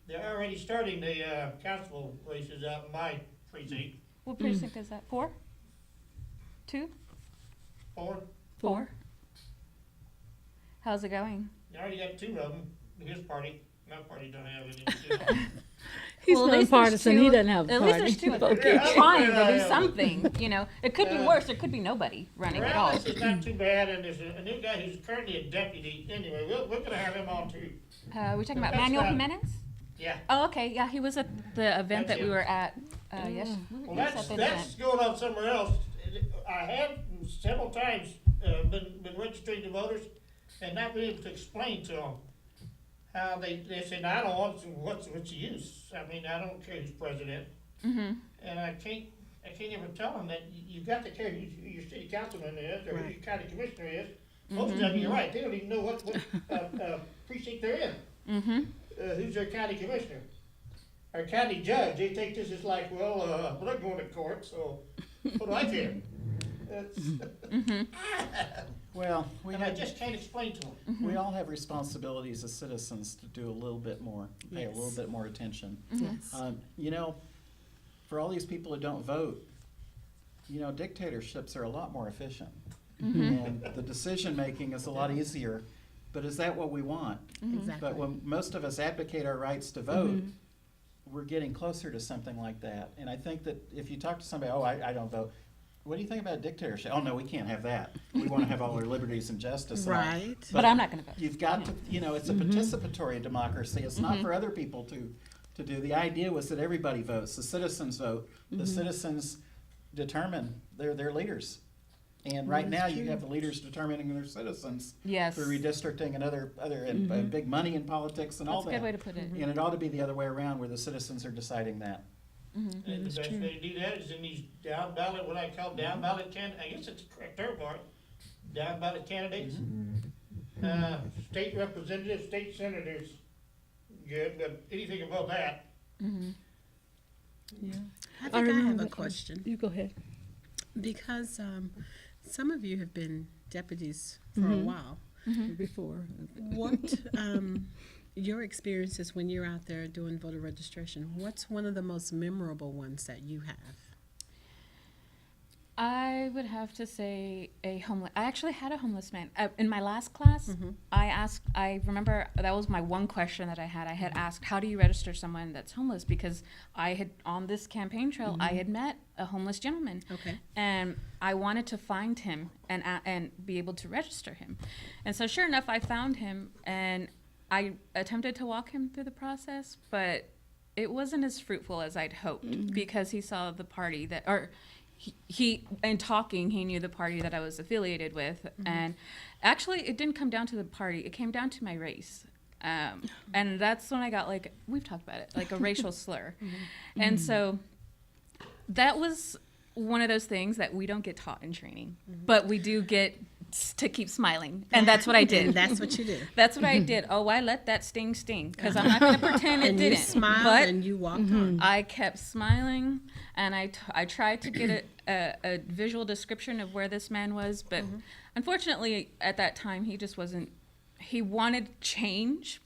Speaker 1: They're already starting the council races out in my precinct.
Speaker 3: what precinct is that? 4? 2?
Speaker 1: Four,
Speaker 3: 4? How's it going?
Speaker 1: you already got 2 of them. His party, my party don't have any.
Speaker 5: He's
Speaker 3: Well, at least there's
Speaker 5: nonpartisan, he
Speaker 3: two-
Speaker 5: doesn't have a
Speaker 3: At least
Speaker 5: party.
Speaker 3: there's 2
Speaker 5: Okay.
Speaker 3: trying to do
Speaker 1: Yeah.
Speaker 3: something. You know, it could be
Speaker 1: Yeah.
Speaker 3: worse. There could be nobody running at all.
Speaker 1: Morales is not too bad, and there's a new guy who's currently a deputy. Anyway, we're gonna have him on too.
Speaker 3: We're talking about
Speaker 1: That's
Speaker 3: Manuel
Speaker 1: not-
Speaker 3: Jimenez.
Speaker 1: Yeah.
Speaker 3: Oh, okay. Yeah, he was at the event
Speaker 1: That's
Speaker 3: that we
Speaker 1: him.
Speaker 3: were at. Yes.
Speaker 1: Well,
Speaker 3: yes,
Speaker 1: that's
Speaker 3: at the
Speaker 1: that's
Speaker 3: event.
Speaker 1: going on somewhere else. I have several times been registering the voters and not been able to explain to them how they say, I don't want to, what's the use? I mean, I don't care who's president,
Speaker 3: Mm-hmm.
Speaker 1: and I can't even tell them that you got to care who your city councilman is or who your county commissioner is. Most of them, you're right, they don't even know what precinct they're in.
Speaker 3: Mm-hmm.
Speaker 1: Who's their county commissioner? Our county judge, they think this is like, well, we're not going to court, so what do I care?
Speaker 7: Well, we
Speaker 1: And I
Speaker 7: have,
Speaker 1: just can't explain to them.
Speaker 7: we all have responsibilities as citizens to do a little bit more, pay a little
Speaker 2: Yes.
Speaker 7: bit more attention.
Speaker 2: Yes.
Speaker 7: You know, for all these people who don't vote, you know, dictatorships are a lot more efficient. And the decision-making is a lot easier, but is that what we want?
Speaker 2: Exactly.
Speaker 7: But when most of us advocate our rights to vote, we're getting closer to something like that. And I think that if you talk to somebody, oh, I don't vote, what do you think about dictatorship? Oh, no, we can't have that. We want to have all our liberties and justice. and all.
Speaker 2: Right.
Speaker 3: But I'm not going to vote.
Speaker 7: You've got to, you know, it's a participatory democracy. It's not for other people to do. The idea was that everybody votes, the citizens vote, the citizens determine their leaders. And right now, you have the leaders determining their citizens
Speaker 3: Yes.
Speaker 7: through redistricting and other and big money in politics and all
Speaker 3: That's a
Speaker 7: that.
Speaker 3: good way to put it.
Speaker 7: And it ought to be the other way around, where the citizens are deciding that.
Speaker 1: And the best way to do that is in these down ballot, what I call down ballot I guess it's the correct term for it, down ballot candidates. State representatives, state senators, good, but anything above that,
Speaker 2: I think I have
Speaker 5: remember-
Speaker 2: a question,
Speaker 5: You go ahead.
Speaker 2: because some of you have been deputies for a while.
Speaker 5: Before.
Speaker 2: What, your experiences when you're out there doing voter registration, what's one of the most memorable ones that you have?
Speaker 3: I would have to say I actually had a homeless man. In my last class, I remember that was my one question that I had. I had asked, how do you register someone that's homeless? Because on this campaign trail, I had met a homeless gentleman.
Speaker 2: Okay.
Speaker 3: And I wanted to find him and be able to register him. And so sure enough, I found him and I attempted to walk him through the process, but it wasn't as fruitful as I'd hoped because he saw the party he in talking, he knew the party that I was affiliated with. And actually, it didn't come down to the party. It came down to my race. And that's when I got, like, we've talked about it, like a racial slur. And so that was one of those things that we don't get taught in training, but we do get to keep smiling. And that's what I did.
Speaker 2: And that's what you did.
Speaker 3: That's what I did. Oh, I let that sting because I'm not going to pretend it
Speaker 2: And
Speaker 3: didn't.
Speaker 2: you smiled
Speaker 3: but
Speaker 2: and you walked on.
Speaker 3: I kept smiling, and I tried to get a visual description of where this man was, but unfortunately, at that time, he just wasn't. He wanted change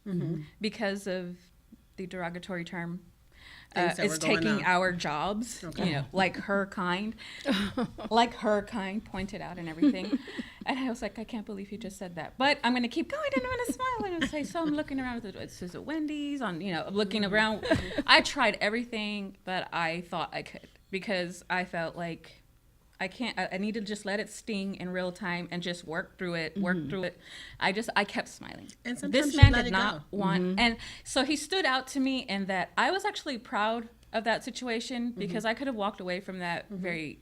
Speaker 3: because of the derogatory term.
Speaker 2: Things that
Speaker 3: It's
Speaker 2: were going
Speaker 3: taking
Speaker 2: on.
Speaker 3: our jobs, you know, like her kind pointed out and everything. And I was like, I can't believe you just said that. But I'm going to keep going and I'm going to smile and I'm going to say, so I'm looking around at the Wendy's looking around. I tried everything that I thought I could because I felt like I need to just let it sting in real time and just work through it. I kept smiling.
Speaker 2: And sometimes
Speaker 3: This
Speaker 2: you
Speaker 3: man
Speaker 2: let
Speaker 3: did
Speaker 2: it
Speaker 3: not
Speaker 2: go.
Speaker 3: want, and so he stood out to me in that I was actually proud of that situation because I could have walked away from that very,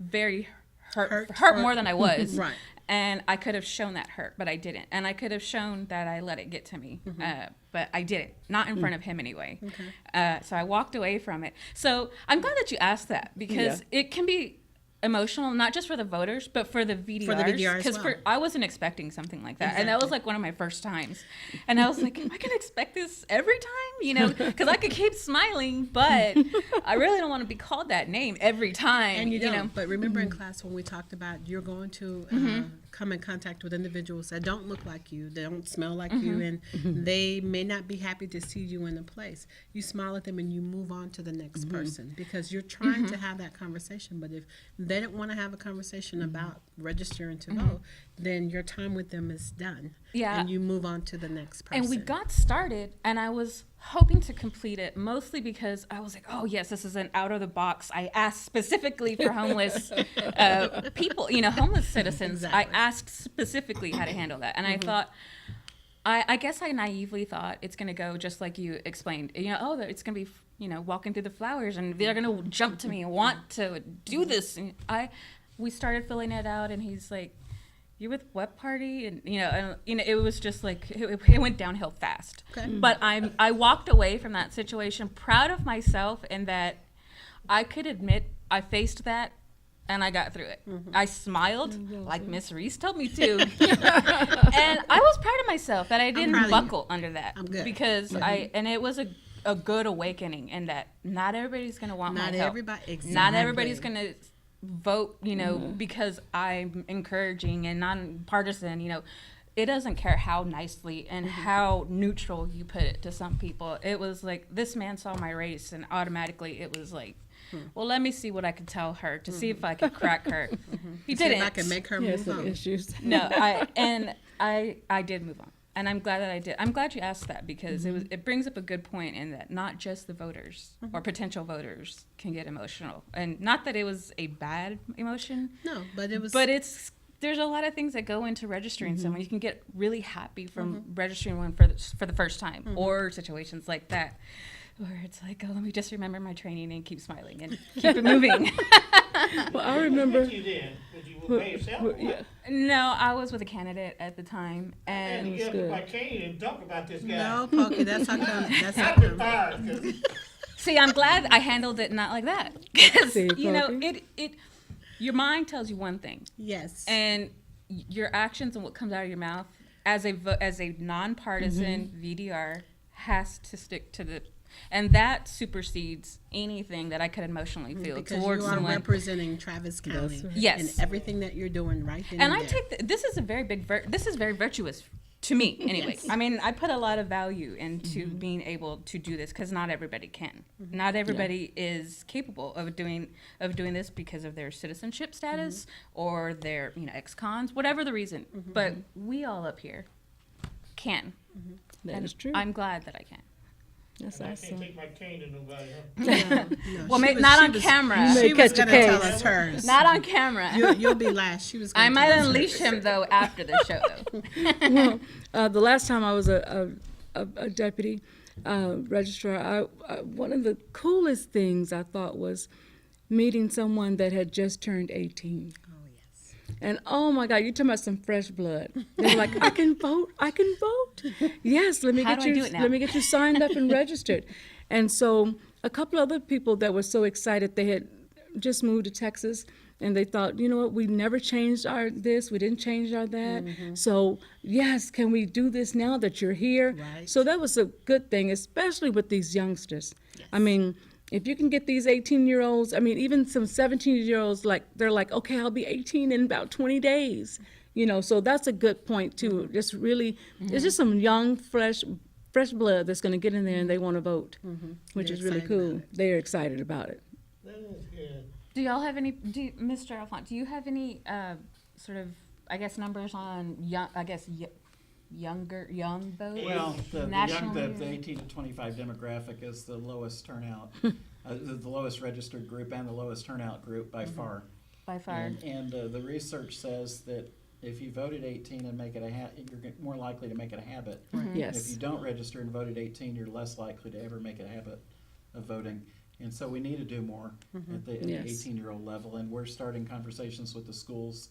Speaker 3: very hurt more than I was.
Speaker 2: Right.
Speaker 3: And I could have shown that hurt, but I didn't. And I could have shown that I let it get to me, but I didn't. Not in front of him anyway. So I walked away from it. So I'm glad that you asked that because it can be emotional, not just for the voters, but for the VDRs.
Speaker 2: For the VDR as
Speaker 3: Because
Speaker 2: well.
Speaker 3: I wasn't expecting something like that. And that was like one of my first times. And I was like, am I going to expect this every time? You know, because I could keep smiling, but I really don't want to be called that name every time.
Speaker 2: And you don't.
Speaker 3: know?
Speaker 2: But remember in class when we talked about you're going to come in contact with individuals that don't look like you, they don't smell like you, and they may not be happy to see you in a place. You smile at them and you move on to the next person because you're trying to have that conversation. But if they don't want to have a conversation about registering to vote, then your time with them is done.
Speaker 3: Yeah.
Speaker 2: And you move on to the next person.
Speaker 3: And we got started, and I was hoping to complete it mostly because I was like, oh, yes, this is an out of the box. I asked specifically for homeless people, you know, homeless citizens. I
Speaker 2: Exactly.
Speaker 3: asked specifically how to handle that. And I thought, I guess I naively thought it's going to go just like you explained. You know, oh, it's going to be, you know, walking through the flowers, and they're going to jump to me and want to do this. And we started filling it out, and he's like, you're with what party? And it was just like it went downhill fast.
Speaker 2: Okay.
Speaker 3: But I walked away from that situation proud of myself in that I could admit I faced that and I got through it. I smiled like Miss Reese told me to, and I was proud of myself that I
Speaker 2: proud
Speaker 3: didn't
Speaker 2: of you.
Speaker 3: buckle under that.
Speaker 2: I'm good.
Speaker 3: Because it was a good awakening in that not everybody's gonna want
Speaker 2: Not
Speaker 3: my help.
Speaker 2: everybody. Exactly.
Speaker 3: Not everybody's gonna vote, you know, because I'm encouraging and nonpartisan, you know. It doesn't care how nicely and how neutral you put it to some people. It was like, this man saw my race and automatically it was like, well, let me see what I could tell her to see if I could crack her. He
Speaker 2: See if
Speaker 3: didn't.
Speaker 2: I can make her
Speaker 5: He
Speaker 2: move
Speaker 5: has some
Speaker 2: on.
Speaker 5: issues.
Speaker 3: No, I did move on. And I'm glad that I did. I'm glad you asked that because it brings up a good point in that not just the voters or potential voters can get emotional. And not that it was a bad emotion,
Speaker 2: No, but it was.
Speaker 3: but there's a lot of things that go into registering someone. You can get really happy from registering one for the first time or situations like that where it's like, oh, let me just remember my training and keep smiling and keep it moving.
Speaker 5: Well, I remember.
Speaker 1: What you did? Was you by yourself? or what?
Speaker 5: Yeah.
Speaker 3: No, I was with a candidate at the time,
Speaker 1: I had to
Speaker 3: and
Speaker 1: get up
Speaker 5: good.
Speaker 1: with my cane and talk about this guy.
Speaker 2: No, Pokey, that's how come. That's how
Speaker 1: I've been
Speaker 2: come.
Speaker 1: fired 'cause
Speaker 3: see, I'm glad I handled it not like that. 'Cause,
Speaker 5: See,
Speaker 3: you know,
Speaker 5: Poppy?
Speaker 3: your mind tells you one thing,
Speaker 2: Yes.
Speaker 3: and your actions and what comes out of your mouth as a nonpartisan VDR has to stick to the, and that supersedes anything that I could emotionally feel
Speaker 2: because
Speaker 3: towards
Speaker 2: you are
Speaker 3: someone.
Speaker 2: representing Travis County.
Speaker 5: right.
Speaker 3: Yes.
Speaker 2: And everything that you're doing right then
Speaker 3: And
Speaker 2: and
Speaker 3: I
Speaker 2: there.
Speaker 3: take this is a very big this is very virtuous to me anyway.
Speaker 2: Yes.
Speaker 3: I mean, I put a lot of value into being able to do this because not everybody can. Not everybody is capable of doing this because of their citizenship status or their ex-cons, whatever the reason. But we all up here can.
Speaker 5: That
Speaker 3: And
Speaker 5: is true.
Speaker 3: I'm glad that I can.
Speaker 5: That's
Speaker 1: I can't
Speaker 5: awesome.
Speaker 1: take my cane to nobody. Huh?
Speaker 2: No,
Speaker 3: Well,
Speaker 2: she was-
Speaker 3: not
Speaker 2: she
Speaker 3: on
Speaker 2: was-
Speaker 3: camera.
Speaker 5: You may
Speaker 2: She was
Speaker 5: catch a
Speaker 2: gonna tell
Speaker 5: case.
Speaker 2: us hers.
Speaker 3: Not on camera.
Speaker 2: You'll be last. She was. Gonna
Speaker 3: I might
Speaker 2: tell us
Speaker 3: unleash
Speaker 2: hers.
Speaker 3: him though after the show though.
Speaker 5: The last time I was a deputy registrar, one of the coolest things I thought was meeting someone that had just turned 18.
Speaker 2: Oh yes.
Speaker 5: And oh my God, you're talking about some fresh blood. They were like, I can vote. Yes, let me
Speaker 3: How
Speaker 5: get
Speaker 3: do I
Speaker 5: you.
Speaker 3: do it now?
Speaker 5: Let me get you signed up and registered. And so a couple other people that were so excited, they had just moved to Texas, and they thought, you know what, we never changed our this, we didn't change our that. So yes, can we do this now that you're here?
Speaker 2: Right.
Speaker 5: So that was a good thing, especially with these youngsters. I mean, if you can get these 18-year-olds, I mean, even some 17-year-olds, like they're like, okay, I'll be 18 in about 20 days. So that's a good point too. Just really, it's just some young, fresh blood that's going to get in there and they want to vote, which
Speaker 2: They're
Speaker 5: is really
Speaker 2: excited about
Speaker 5: cool. They're excited about it.
Speaker 1: That is good.
Speaker 3: Do y'all have any, Mr. Alfont, do you have any sort of, I guess, numbers on young vote?
Speaker 7: Well, the
Speaker 3: Nationally,
Speaker 7: 18 to 25 demographic is the lowest turnout, the lowest registered group and the lowest turnout group by far.
Speaker 3: by far?
Speaker 7: And the research says that if you voted 18 and make it you're more likely to make it a habit. And if
Speaker 5: Yes.
Speaker 7: you don't register and voted 18, you're less likely to ever make it a habit of voting. And so we need to do more at the
Speaker 5: Yes.
Speaker 7: 18-year-old level. And we're starting conversations with the schools.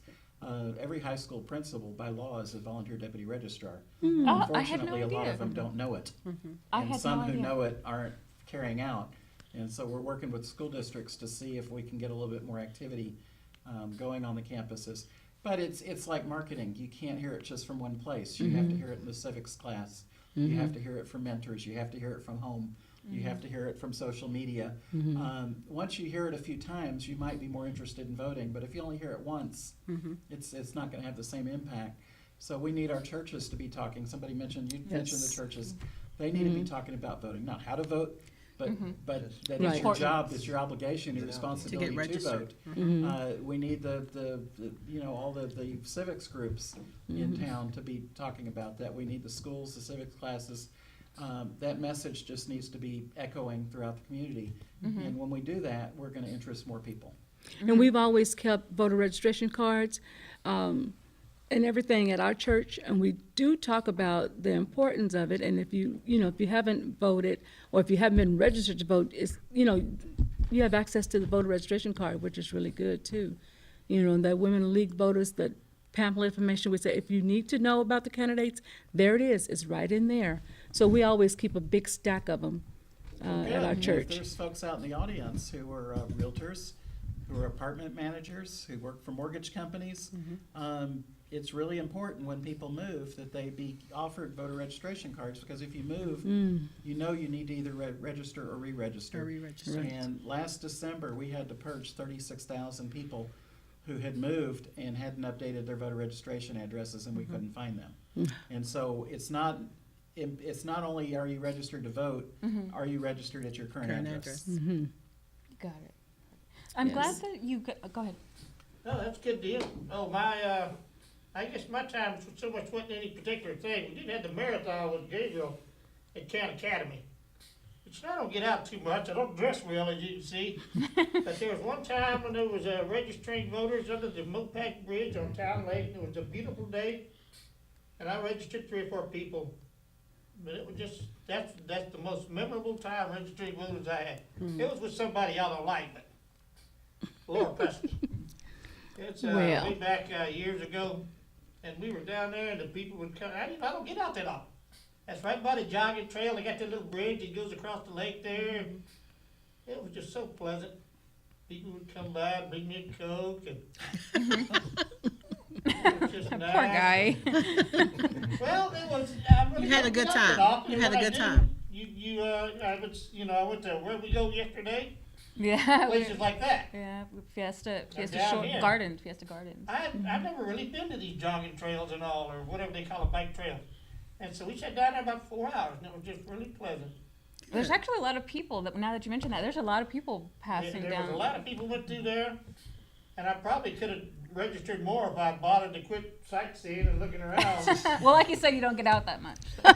Speaker 7: Every high school principal by law is a volunteer deputy registrar.
Speaker 3: Oh, I had no
Speaker 7: Unfortunately, a lot
Speaker 3: idea.
Speaker 7: of them don't know it.
Speaker 3: I
Speaker 7: And
Speaker 3: had
Speaker 7: some
Speaker 3: no
Speaker 7: who
Speaker 3: idea.
Speaker 7: know it aren't carrying out. And so we're working with school districts to see if we can get a little bit more activity going on the campuses. But it's like marketing. You can't hear it just from one place. You have to hear it in the civics class. You have to hear it from mentors. You have to hear it from home. You have to hear it from social media. Once you hear it a few times, you might be more interested in voting. But if you only hear it once, it's not going to have the same impact. So we need our churches to be talking. Somebody mentioned, you mentioned the churches. They need to be talking about voting, not how to vote, but that it's your job, it's your obligation, your responsibility to vote. We need the all the civics groups in town to be talking about that. We need the schools, the civics classes. That message just needs to be echoing throughout the community. And when we do that, we're going to interest more people.
Speaker 5: And we've always kept voter registration cards and everything at our church, and we do talk about the importance of it. And if you haven't voted or if you haven't been registered to vote, you have access to the voter registration card, which is really good too. That Women League voters, that pamphlet information, we say if you need to know about the candidates, there it is. It's right in there. So we always keep a big stack of them at our church.
Speaker 7: If there's folks out in the audience who are realtors, who are apartment managers, who work for mortgage companies, it's really important when people move that they be offered voter registration cards, because if you move, you need to either register or re-register. And last December, we had to purge 36,000 people who had moved and hadn't updated their voter registration addresses, and we couldn't find them. And so it's not only are you registered to vote, are you registered at your current address?
Speaker 3: Got it. I'm glad that you go ahead.
Speaker 1: No, that's a good deal. Oh, I guess my time so much wasn't any particular thing. We did have the marathon with Gabriel at County Academy. Which I don't get out too much. I don't dress well, as you can see. But there was one time when there was registering voters under the Mopac Bridge on Town Lake. It was a beautiful day, and I registered 3 or 4 people. But it was just that's the most memorable time registering voters I had. It was with somebody I don't like, but Laura Preston. It's way back years ago, and we were down there, and the people would come. I don't get out that often. That's right by the jogging trail. They got that little bridge that goes across the lake there. And it was just so pleasant. People would come by and bring me a Coke, and it was just nice.
Speaker 3: Poor guy.
Speaker 1: Well, it was.
Speaker 2: You had a good time. You had a good time.
Speaker 1: I went to where we go yesterday.
Speaker 3: Yeah.
Speaker 1: Places like that.
Speaker 3: Yeah, Fiesta
Speaker 1: down here.
Speaker 3: Gardens.
Speaker 1: I've never really been to these jogging trails and all, or whatever they call a bike trail. And so we sat down there about 4 hours, and it was just really pleasant.
Speaker 3: There's actually a lot of people now that you mention that, there's a lot of people passing
Speaker 1: There
Speaker 3: down.
Speaker 1: was a lot of people went through there, and I probably could have registered more if I bothered to quit sightseeing and looking around.
Speaker 3: Well, like you said, you don't get out that much. So.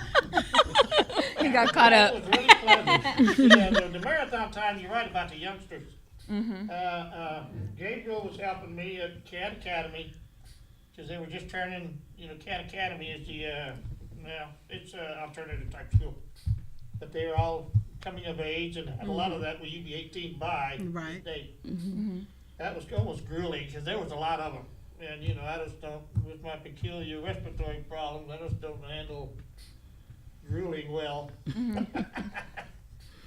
Speaker 3: You got caught up.
Speaker 1: It was really pleasant. The marathon time, you're right about the youngsters. Gabriel was helping me at Cat Academy, because they were just turning, Cat Academy is it's an alternative type school. But they were all coming of age, and a lot of that was you be 18 by
Speaker 2: Right.
Speaker 1: date. That was almost grueling, because there was a lot of them. And, I just don't, with my peculiar respiratory problems, I just don't handle grueling well.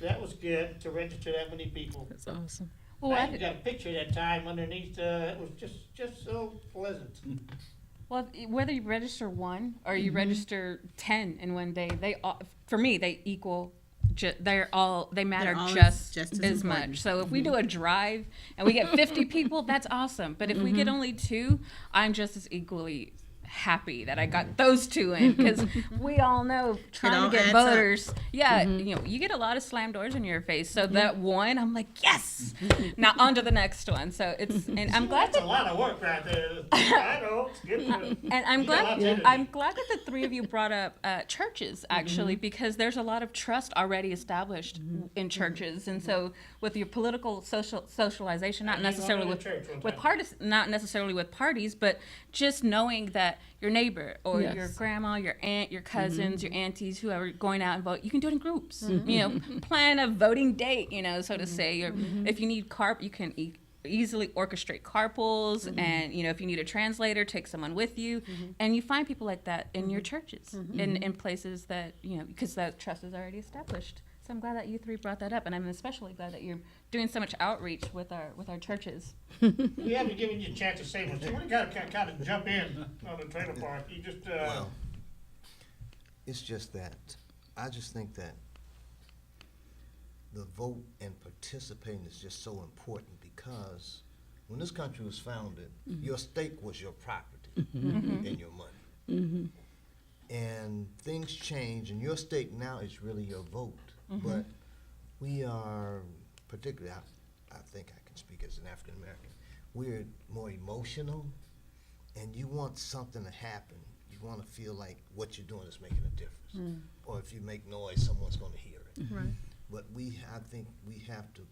Speaker 1: That was good to register that many people.
Speaker 5: That's awesome.
Speaker 3: Well,
Speaker 1: I even got a picture that time underneath. It was just so pleasant.
Speaker 3: Well, whether you register 1 or you register 10 in one day, for me, they equal. They matter just as much. So if we do a drive and we get 50 people, that's awesome. But if we get only 2, I'm just as equally happy that I got those 2 in, because we all know trying to get voters. Yeah, you get a lot of slam doors in your face. So that 1, I'm like, yes. Now on to the next one. So and I'm glad
Speaker 1: That's a lot of work right there. I know, it's good for them.
Speaker 3: And I'm
Speaker 1: You got a lot
Speaker 3: glad
Speaker 1: to do.
Speaker 3: I'm glad that the 3 of you brought up churches, actually, because there's a lot of trust already established in churches, and so with your political socialization, not
Speaker 1: You
Speaker 3: necessarily
Speaker 1: belong to
Speaker 3: with
Speaker 1: church one
Speaker 3: with
Speaker 1: time.
Speaker 3: parties, not necessarily with parties, but just knowing that your neighbor or
Speaker 5: Yes.
Speaker 3: your grandma, your aunt, your cousins, your aunties, whoever going out and vote, you can do it in groups. Plan a voting date, so to say. Or if you need you can easily orchestrate carpools, and if you need a translator, take someone with you, and you find people like that in your churches, in places that because that trust is already established. So I'm glad that you three brought that up, and I'm especially glad that you're doing so much outreach with our churches.
Speaker 1: We haven't given you a chance to say much. So we got to kind of jump in on the trailer park. You just,
Speaker 6: Well, it's just that, I just think that the vote and participating is just so important because when this country was founded, your stake was your property and your money. And things change, and your stake now is really your vote. But we are, particularly, I think I can speak as an African American, we're more emotional, and you want something to happen. You want to feel like what you're doing is making a difference. Or if you make noise, someone's going to hear it.
Speaker 2: Right.
Speaker 6: But I think we have to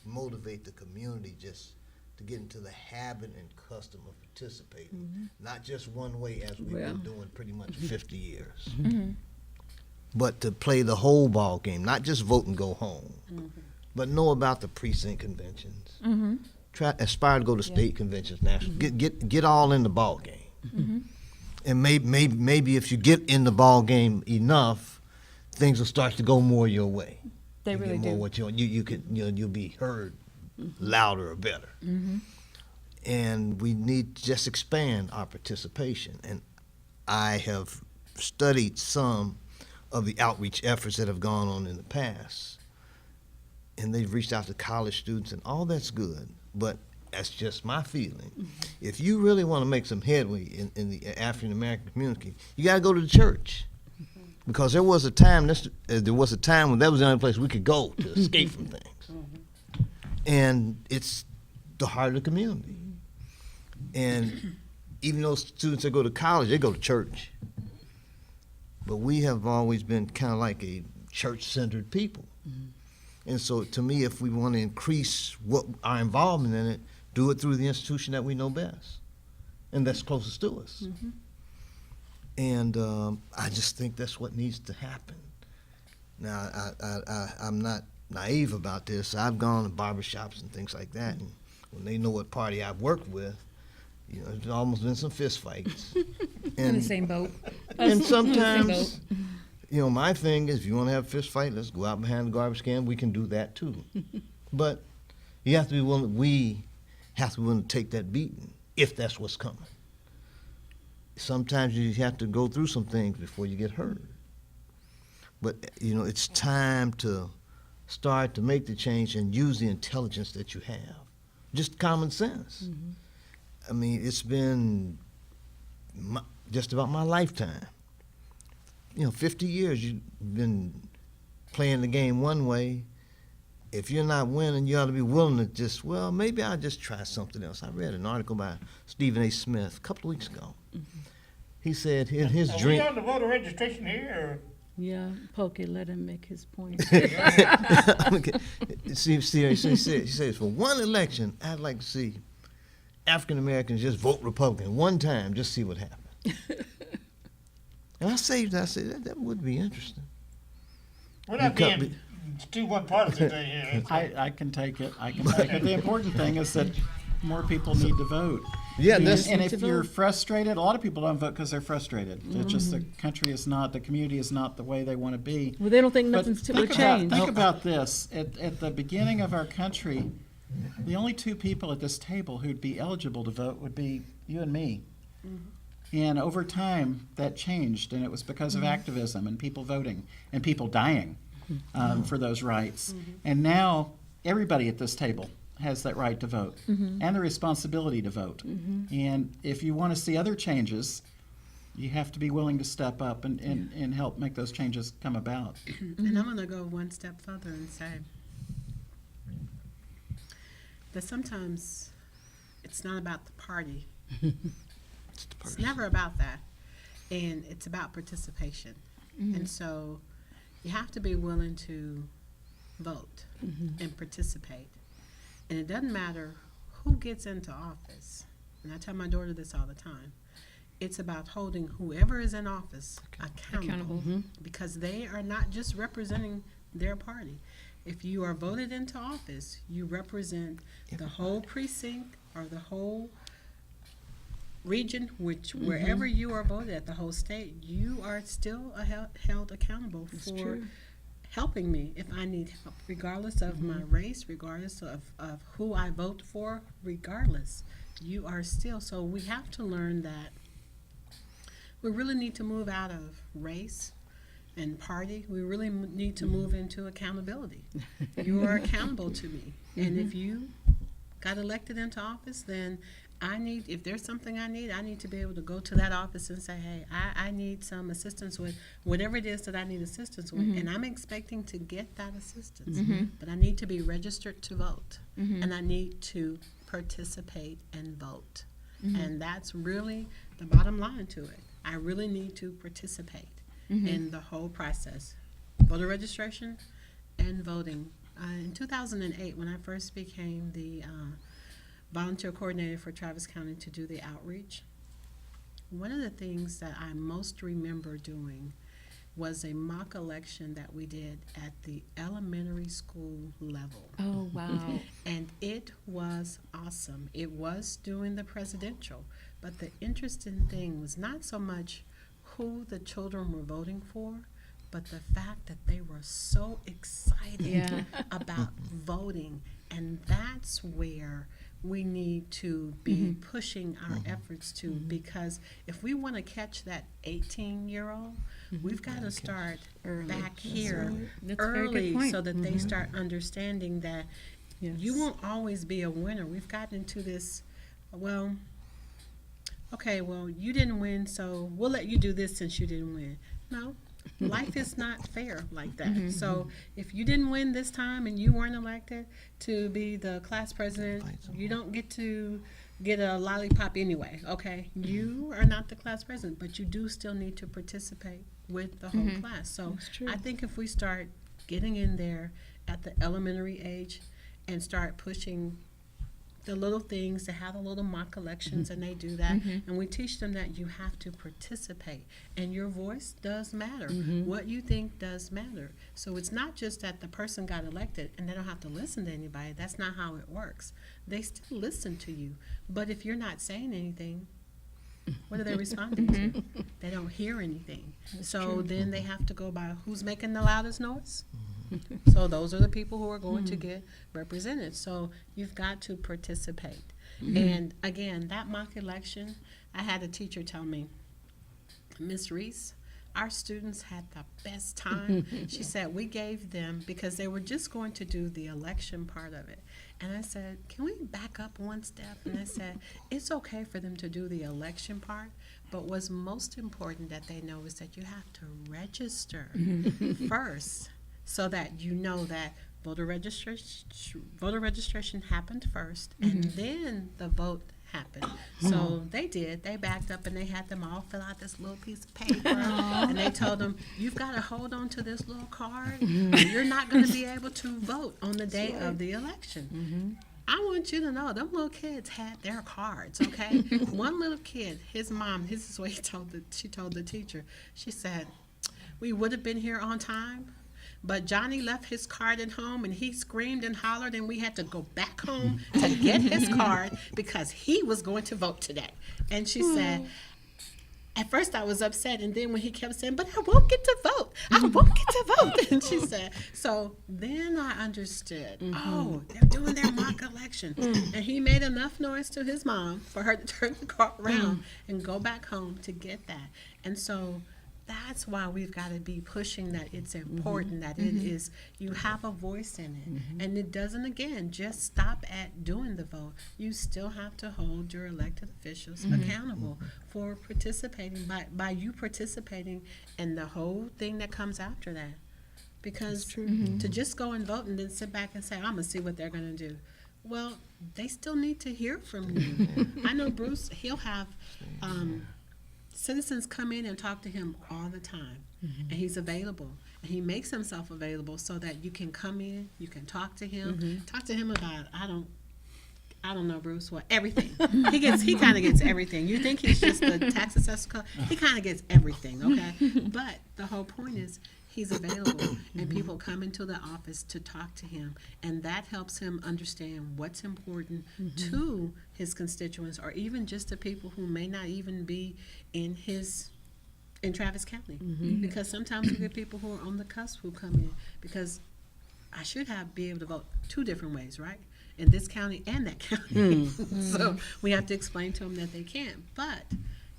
Speaker 6: motivate the community just to get into the habit and custom of participating, not just one way as we've been doing pretty much 50 years, but to play the whole ball game, not just vote and go home, but know about the precinct conventions. Aspire to go to state conventions, national. Get all in the ball game, and maybe if you get in the ball game enough, things will start to go more your way.
Speaker 3: They
Speaker 6: You
Speaker 3: really
Speaker 6: get more
Speaker 3: do.
Speaker 6: what you'll be heard louder or better. And we need to just expand our participation. And I have studied some of the outreach efforts that have gone on in the past. And they've reached out to college students, and all that's good. But that's just my feeling. If you really want to make some headway in the African American community, you got to go to the church. Because there was a time when that was the only place we could go to escape from things. And it's the heart of the community. And even those students that go to college, they go to church. But we have always been kind of like a church-centered people. And so to me, if we want to increase our involvement in it, do it through the institution that we know best and that's closest to us. And I just think that's what needs to happen. Now, I'm not naive about this. I've gone to barbershops and things like that, and when they know what party I've worked with, there's almost been some fist fights.
Speaker 5: In the same boat.
Speaker 6: And sometimes, my thing is, if you want to have a fist fight, let's go out behind the garbage can. We can do that too. But you have to be willing. We have to be willing to take that beating if that's what's coming. Sometimes you have to go through some things before you get hurt. But, it's time to start to make the change and use the intelligence that you have. Just common sense. I mean, it's been just about my lifetime. 50 years you've been playing the game one way. If you're not winning, you ought to be willing to maybe I'll just try something else. I read an article by Stephen A. Smith a couple of weeks ago. He said in his
Speaker 1: are
Speaker 6: dream.
Speaker 1: we on the voter registration here,
Speaker 5: Yeah, Pokey, let him make his point.
Speaker 6: See, he says, for one election, I'd like to see African Americans just vote Republican one time, just see what happens. And I said that would be interesting.
Speaker 1: We're not
Speaker 6: You can't
Speaker 1: being too one partisan thing here.
Speaker 7: I can take it. The important thing is that more people need to vote.
Speaker 6: Yeah,
Speaker 7: And
Speaker 6: that's
Speaker 7: if you're frustrated, a lot of people don't vote because they're frustrated. It's just the community is not the way they want to be.
Speaker 5: Well, they don't think
Speaker 7: But
Speaker 5: nothing's
Speaker 7: think
Speaker 5: will change.
Speaker 7: think about this. At the beginning of our country, the only two people at this table who'd be eligible to vote would be you and me. And over time, that changed, and it was because of activism and people voting and people dying for those rights. And now everybody at this table has that right to vote and the responsibility to vote. And if you want to see other changes, you have to be willing to step up and help make those changes come about.
Speaker 2: And I'm going to go one step further and say that sometimes it's not about the party. It's never about that. And it's about participation. And so you have to be willing to vote and participate. And it doesn't matter who gets into office. And I tell my daughter this all the time. It's about holding whoever is in office accountable. Because they are not just representing their party. If you are voted into office, you represent the whole precinct or the whole region, wherever you are voted at, the whole state, you are still held accountable for helping me if I need help, regardless of my race, regardless of who I vote for, regardless. You are still, so we have to learn that we really need to move out of race and party. We really need to move into accountability. You are accountable to me. And if you got elected into office, then if there's something I need to be able to go to that office and say, hey, I need some assistance with whatever it is that I need assistance with. And I'm expecting to get that assistance. But I need to be registered to vote. And I need to participate and vote. And that's really the bottom line to it. I really need to participate in the whole process. Voter registration and voting. In 2008, when I first became the volunteer coordinator for Travis County to do the outreach, one of the things that I most remember doing was a mock election that we did at the elementary school level.
Speaker 3: Oh, wow.
Speaker 2: And it was awesome. It was doing the presidential, but the interesting thing was not so much who the children were voting for, but the fact that they were so excited about voting. And that's where we need to be pushing our efforts to, because if we want to catch that 18-year-old, we've got to start back here early so that they start understanding that you won't always be a winner. We've gotten into this, well, okay, well, you didn't win, so we'll let you do this since you didn't win. No. Life is not fair like that. So if you didn't win this time and you weren't elected to be the class president, you don't get to get a lollipop anyway, okay? You are not the class president, but you do still need to participate with the whole class. So I think if we start getting in there at the elementary age and start pushing the little things, to have the little mock elections, and they do that, and we teach them that you have to participate, and your voice does matter. What you think does matter. So it's not just that the person got elected and they don't have to listen to anybody. That's not how it works. They still listen to you, but if you're not saying anything, what are they responding to? They don't hear anything. So then they have to go by who's making the loudest noise. So those are the people who are going to get represented. So you've got to participate. And again, that mock election, I had a teacher tell me, Miss Reese, our students had the best time. She said we gave them, because they were just going to do the election part of it. And I said, can we back up one step? And I said, it's okay for them to do the election part, but what's most important that they know is that you have to register first, so that you know that voter registration happened first, and then the vote happened. So they did. They backed up and they had them all fill out this little piece of paper, and they told them, you've got to hold on to this little card. You're not going to be able to vote on the day of the election. I want you to know, them little kids had their cards, okay? One little kid, his mom, this is what she told the teacher. She said, we would have been here on time, but Johnny left his card at home and he screamed and hollered, and we had to go back home to get his card because he was going to vote today. And she said, at first I was upset, and then when he kept saying, but I won't get to vote. I won't get to vote. And she said, so then I understood, oh, they're doing their mock election. And he made enough noise to his mom for her to turn the car around and go back home to get that. And so that's why we've got to be pushing that it's important, that it is, you have a voice in it. And it doesn't, again, just stop at doing the vote. You still have to hold your elected officials accountable for participating, by you participating in the whole thing that comes after that. Because to just go and vote and then sit back and say, I'm going to see what they're going to do. Well, they still need to hear from you. I know Bruce, he'll have citizens come in and talk to him all the time, and he's available, and he makes himself available so that you can come in, you can talk to him about, I don't know, Bruce, what, everything. He kind of gets everything. You think he's just the tax assessor? He kind of gets everything, okay? But the whole point is, he's available, and people come into the office to talk to him, and that helps him understand what's important to his constituents, or even just the people who may not even be in his in Travis County. Because sometimes we get people who are on the cusp who come in, because I should be able to vote 2 different ways, right? In this county and that county. So we have to explain to them that they can, but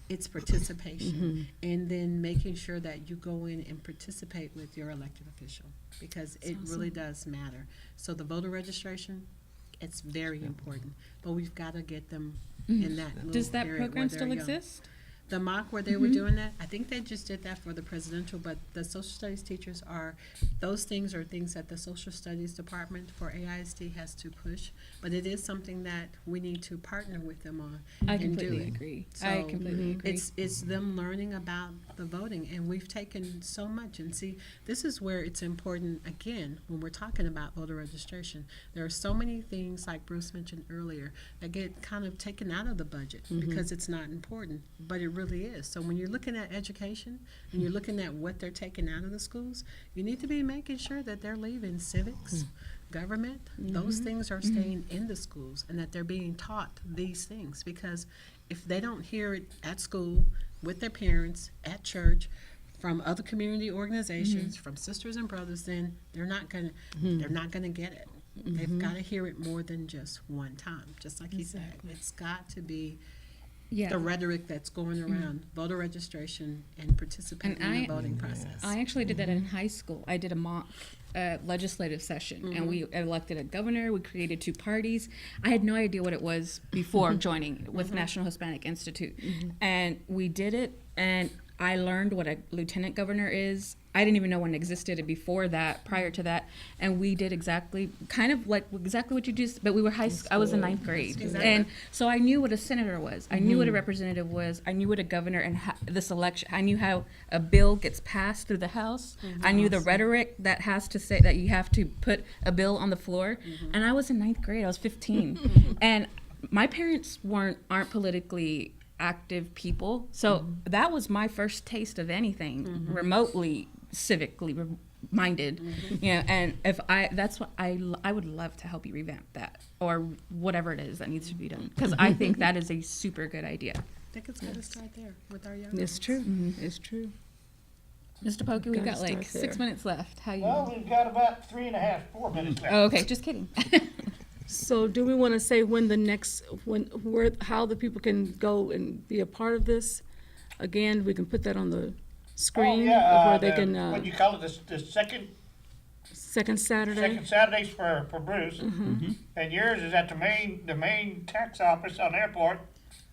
Speaker 2: it's participation. And then making sure that you go in and participate with your elected official, because it really does matter. So the voter registration, it's very important, but we've got to get them in that little
Speaker 3: Does that
Speaker 2: period where
Speaker 3: program
Speaker 2: they're
Speaker 3: still
Speaker 2: young.
Speaker 3: exist?
Speaker 2: The mock where they were doing that, I think they just did that for the presidential, but the social studies teachers those things are things that the social studies department for AISD has to push, but it is something that we need to partner with them on
Speaker 3: I
Speaker 2: and do
Speaker 3: completely
Speaker 2: it.
Speaker 3: agree.
Speaker 2: So
Speaker 3: I completely agree.
Speaker 2: it's them learning about the voting, and we've taken so much. And see, this is where it's important, again, when we're talking about voter registration. There are so many things, like Bruce mentioned earlier, that get kind of taken out of the budget because it's not important, but it really is. So when you're looking at education and you're looking at what they're taking out of the schools, you need to be making sure that they're leaving civics, government, those things are staying in the schools, and that they're being taught these things. Because if they don't hear it at school, with their parents, at church, from other community organizations, from sisters and brothers, then they're not gonna get it. They've got to hear it more than just one time. Just like he said, it's got to be the rhetoric that's going around voter registration and participating in the voting process.
Speaker 3: I actually did that in high school. I did a mock legislative session, and we elected a governor. We created 2 parties. I had no idea what it was before joining with National Hispanic Institute, and we did it. And I learned what a lieutenant governor is. I didn't even know one existed before that, prior to that. And we did exactly what you just, but we were I was in 9th grade.
Speaker 2: Exactly.
Speaker 3: And so I knew what a senator was. I knew what a representative was. I knew what a governor and this election, I knew how a bill gets passed through the House. I knew the rhetoric that has to say that you have to put a bill on the floor. And I was in 9th grade, I was 15. And my parents aren't politically active people. So that was my first taste of anything remotely civically minded, you know. And that's what I would love to help you revamp that, or whatever it is that needs to be done, because I think that is a super good idea.
Speaker 2: I think it's got to start there with our young
Speaker 5: It's
Speaker 2: ones.
Speaker 5: true, it's true.
Speaker 3: Mr. Pokey, we've
Speaker 5: Gotta
Speaker 3: got like
Speaker 5: start
Speaker 3: 6
Speaker 5: there.
Speaker 3: minutes left. How you?
Speaker 1: Well, we've got about 4 minutes left.
Speaker 3: Oh, okay, just kidding.
Speaker 5: So do we want to say how the people can go and be a part of this? Again, we can put that on the screen of where they can,
Speaker 1: what do you call it, the second
Speaker 5: Saturday?
Speaker 1: Saturdays for Bruce, and yours is at the main tax office on the airport,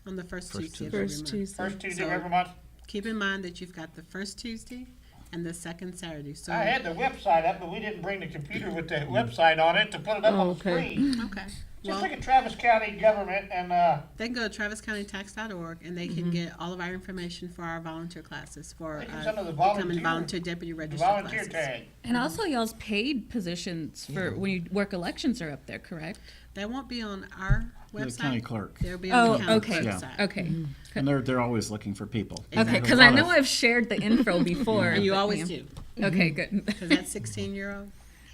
Speaker 2: On the first Tuesday of every
Speaker 5: First
Speaker 2: month.
Speaker 5: Tuesday.
Speaker 1: first Tuesday of
Speaker 2: So-
Speaker 1: every month.
Speaker 2: Keep in mind that you've got the first Tuesday and the second Saturday. So
Speaker 1: I had the website up, but we didn't bring the computer with the website on it to put it up on the
Speaker 5: Okay.
Speaker 1: screen.
Speaker 2: okay.
Speaker 1: Just
Speaker 2: Well,
Speaker 1: look at Travis County government and,
Speaker 2: they can go to traviscountytax.org and they can get all of our information for our volunteer classes, for
Speaker 1: They can send them the
Speaker 2: becoming
Speaker 1: volunteer-
Speaker 2: volunteer deputy
Speaker 1: the
Speaker 2: registered
Speaker 1: volunteer
Speaker 2: classes.
Speaker 1: tag.
Speaker 3: And also, y'all's paid positions for when you work elections are up there, correct?
Speaker 2: That won't be on our
Speaker 7: The
Speaker 2: website.
Speaker 7: county clerk.
Speaker 2: They'll be on the county
Speaker 3: okay,
Speaker 7: Yeah.
Speaker 2: website.
Speaker 3: okay,
Speaker 7: And they're always looking for people.
Speaker 3: okay. Because I know I've shared the info before.
Speaker 2: And you
Speaker 3: but,
Speaker 2: always
Speaker 3: yeah.
Speaker 2: do.
Speaker 3: Okay, good.
Speaker 2: Because that 16-year-old,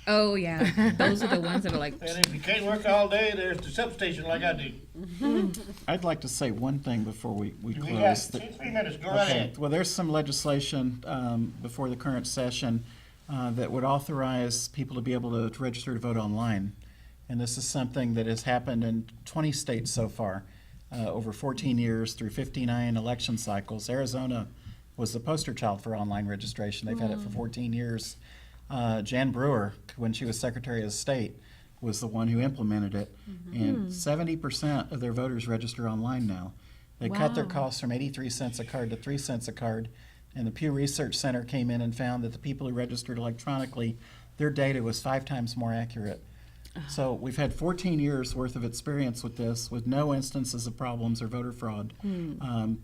Speaker 3: Oh yeah, those are the ones that are like.
Speaker 1: And if you can't work all day, there's the substation like I do.
Speaker 7: I'd like to say one thing before we
Speaker 1: We got
Speaker 7: close.
Speaker 1: 3 minutes, go right
Speaker 7: Okay,
Speaker 1: ahead.
Speaker 7: well, there's some legislation before the current session that would authorize people to be able to register to vote online. And this is something that has happened in 20 states so far, over 14 years through 59 election cycles. Arizona was the poster child for online registration. They've had it for 14 years. Jan Brewer, when she was Secretary of State, was the one who implemented it. And 70% of their voters register online now. They cut their
Speaker 3: Wow.
Speaker 7: costs from 83 cents a card to 3 cents a card. And the Pew Research Center came in and found that the people who registered electronically, their data was 5 times more accurate. So we've had 14 years worth of experience with this, with no instances of problems or voter fraud,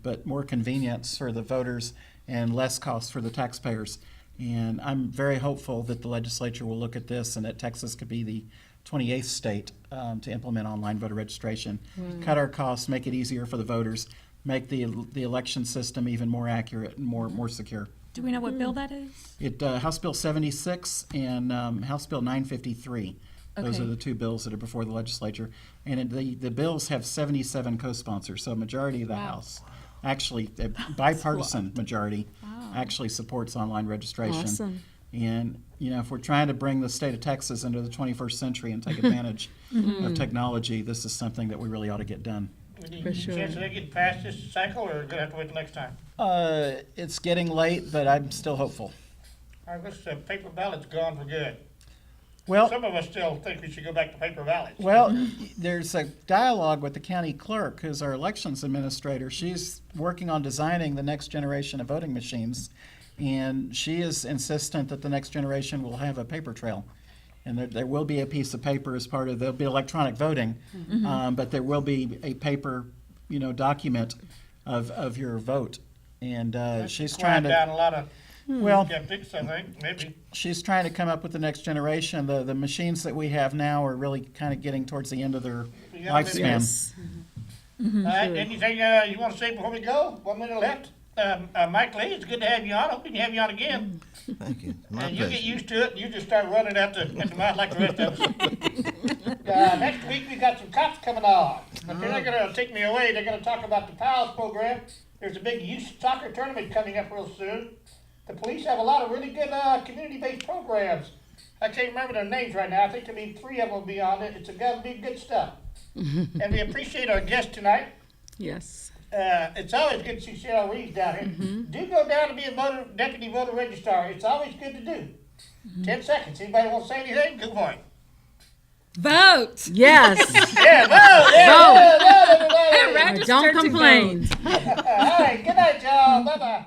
Speaker 7: but more convenience for the voters and less cost for the taxpayers. And I'm very hopeful that the legislature will look at this and that Texas could be the 28th state to implement online voter registration. Cut our costs, make it easier for the voters, make the election system even more accurate and more secure.
Speaker 3: Do we know what bill that is?
Speaker 7: House Bill 76 and House Bill 953. Those
Speaker 3: Okay.
Speaker 7: are the 2 bills that are before the legislature. And the bills have 77 co-sponsors, so a majority of the House. actually, a bipartisan majority actually supports online registration.
Speaker 5: Awesome.
Speaker 7: And, you know, if we're trying to bring the state of Texas into the 21st century and take advantage of technology, this is something that we really ought to get done.
Speaker 5: For sure.
Speaker 1: Chance of they getting past this cycle, or gonna have to wait till next time?
Speaker 7: It's getting late, but I'm still hopeful.
Speaker 1: I guess the paper ballot's gone for good.
Speaker 7: Well,
Speaker 1: Some of us still think we should go back to paper ballots.
Speaker 7: Well, there's a dialogue with the county clerk, who's our elections administrator. She's working on designing the next generation of voting machines, and she is insistent that the next generation will have a paper trail. And there will be a piece of paper as part of, there'll be electronic voting, but there will be a paper, you know, document of your vote. And she's trying
Speaker 1: Quiet down a
Speaker 7: to,
Speaker 1: lot of
Speaker 7: well,
Speaker 1: skeptics, I think, maybe.
Speaker 7: she's trying to come up with the next generation. The machines that we have now are really kind of getting towards the end of their
Speaker 1: Yeah,
Speaker 7: lifespan.
Speaker 5: Yes.
Speaker 1: All right, anything you want to say before we go? 1 minute left. Mike Lee, it's good to have you on. Hope we can have you on again.
Speaker 6: Thank you. My
Speaker 1: And you'll get
Speaker 6: pleasure.
Speaker 1: used to it, and you just start running at the mouth like the rest of us. Next week, we got some cops coming on. But they're not gonna take me away, they're gonna talk about the PALS program. There's a big youth soccer tournament coming up real soon. The police have a lot of really good, community-based programs. I can't remember their names right now, I think there'll be 3 of them will be on it, it's gonna be good stuff. And we appreciate our guest tonight.
Speaker 5: Yes.
Speaker 1: It's always good to see Cheryl Reese down here. Do go down to be a deputy voter registrar. It's always good to do. 10 seconds. Anybody want to say anything? Go for it.
Speaker 3: Vote.
Speaker 5: Yes.
Speaker 1: Yeah, vote. Yeah, vote, everybody.
Speaker 5: Don't complain.
Speaker 1: All right. Good night, y'all. Bye bye.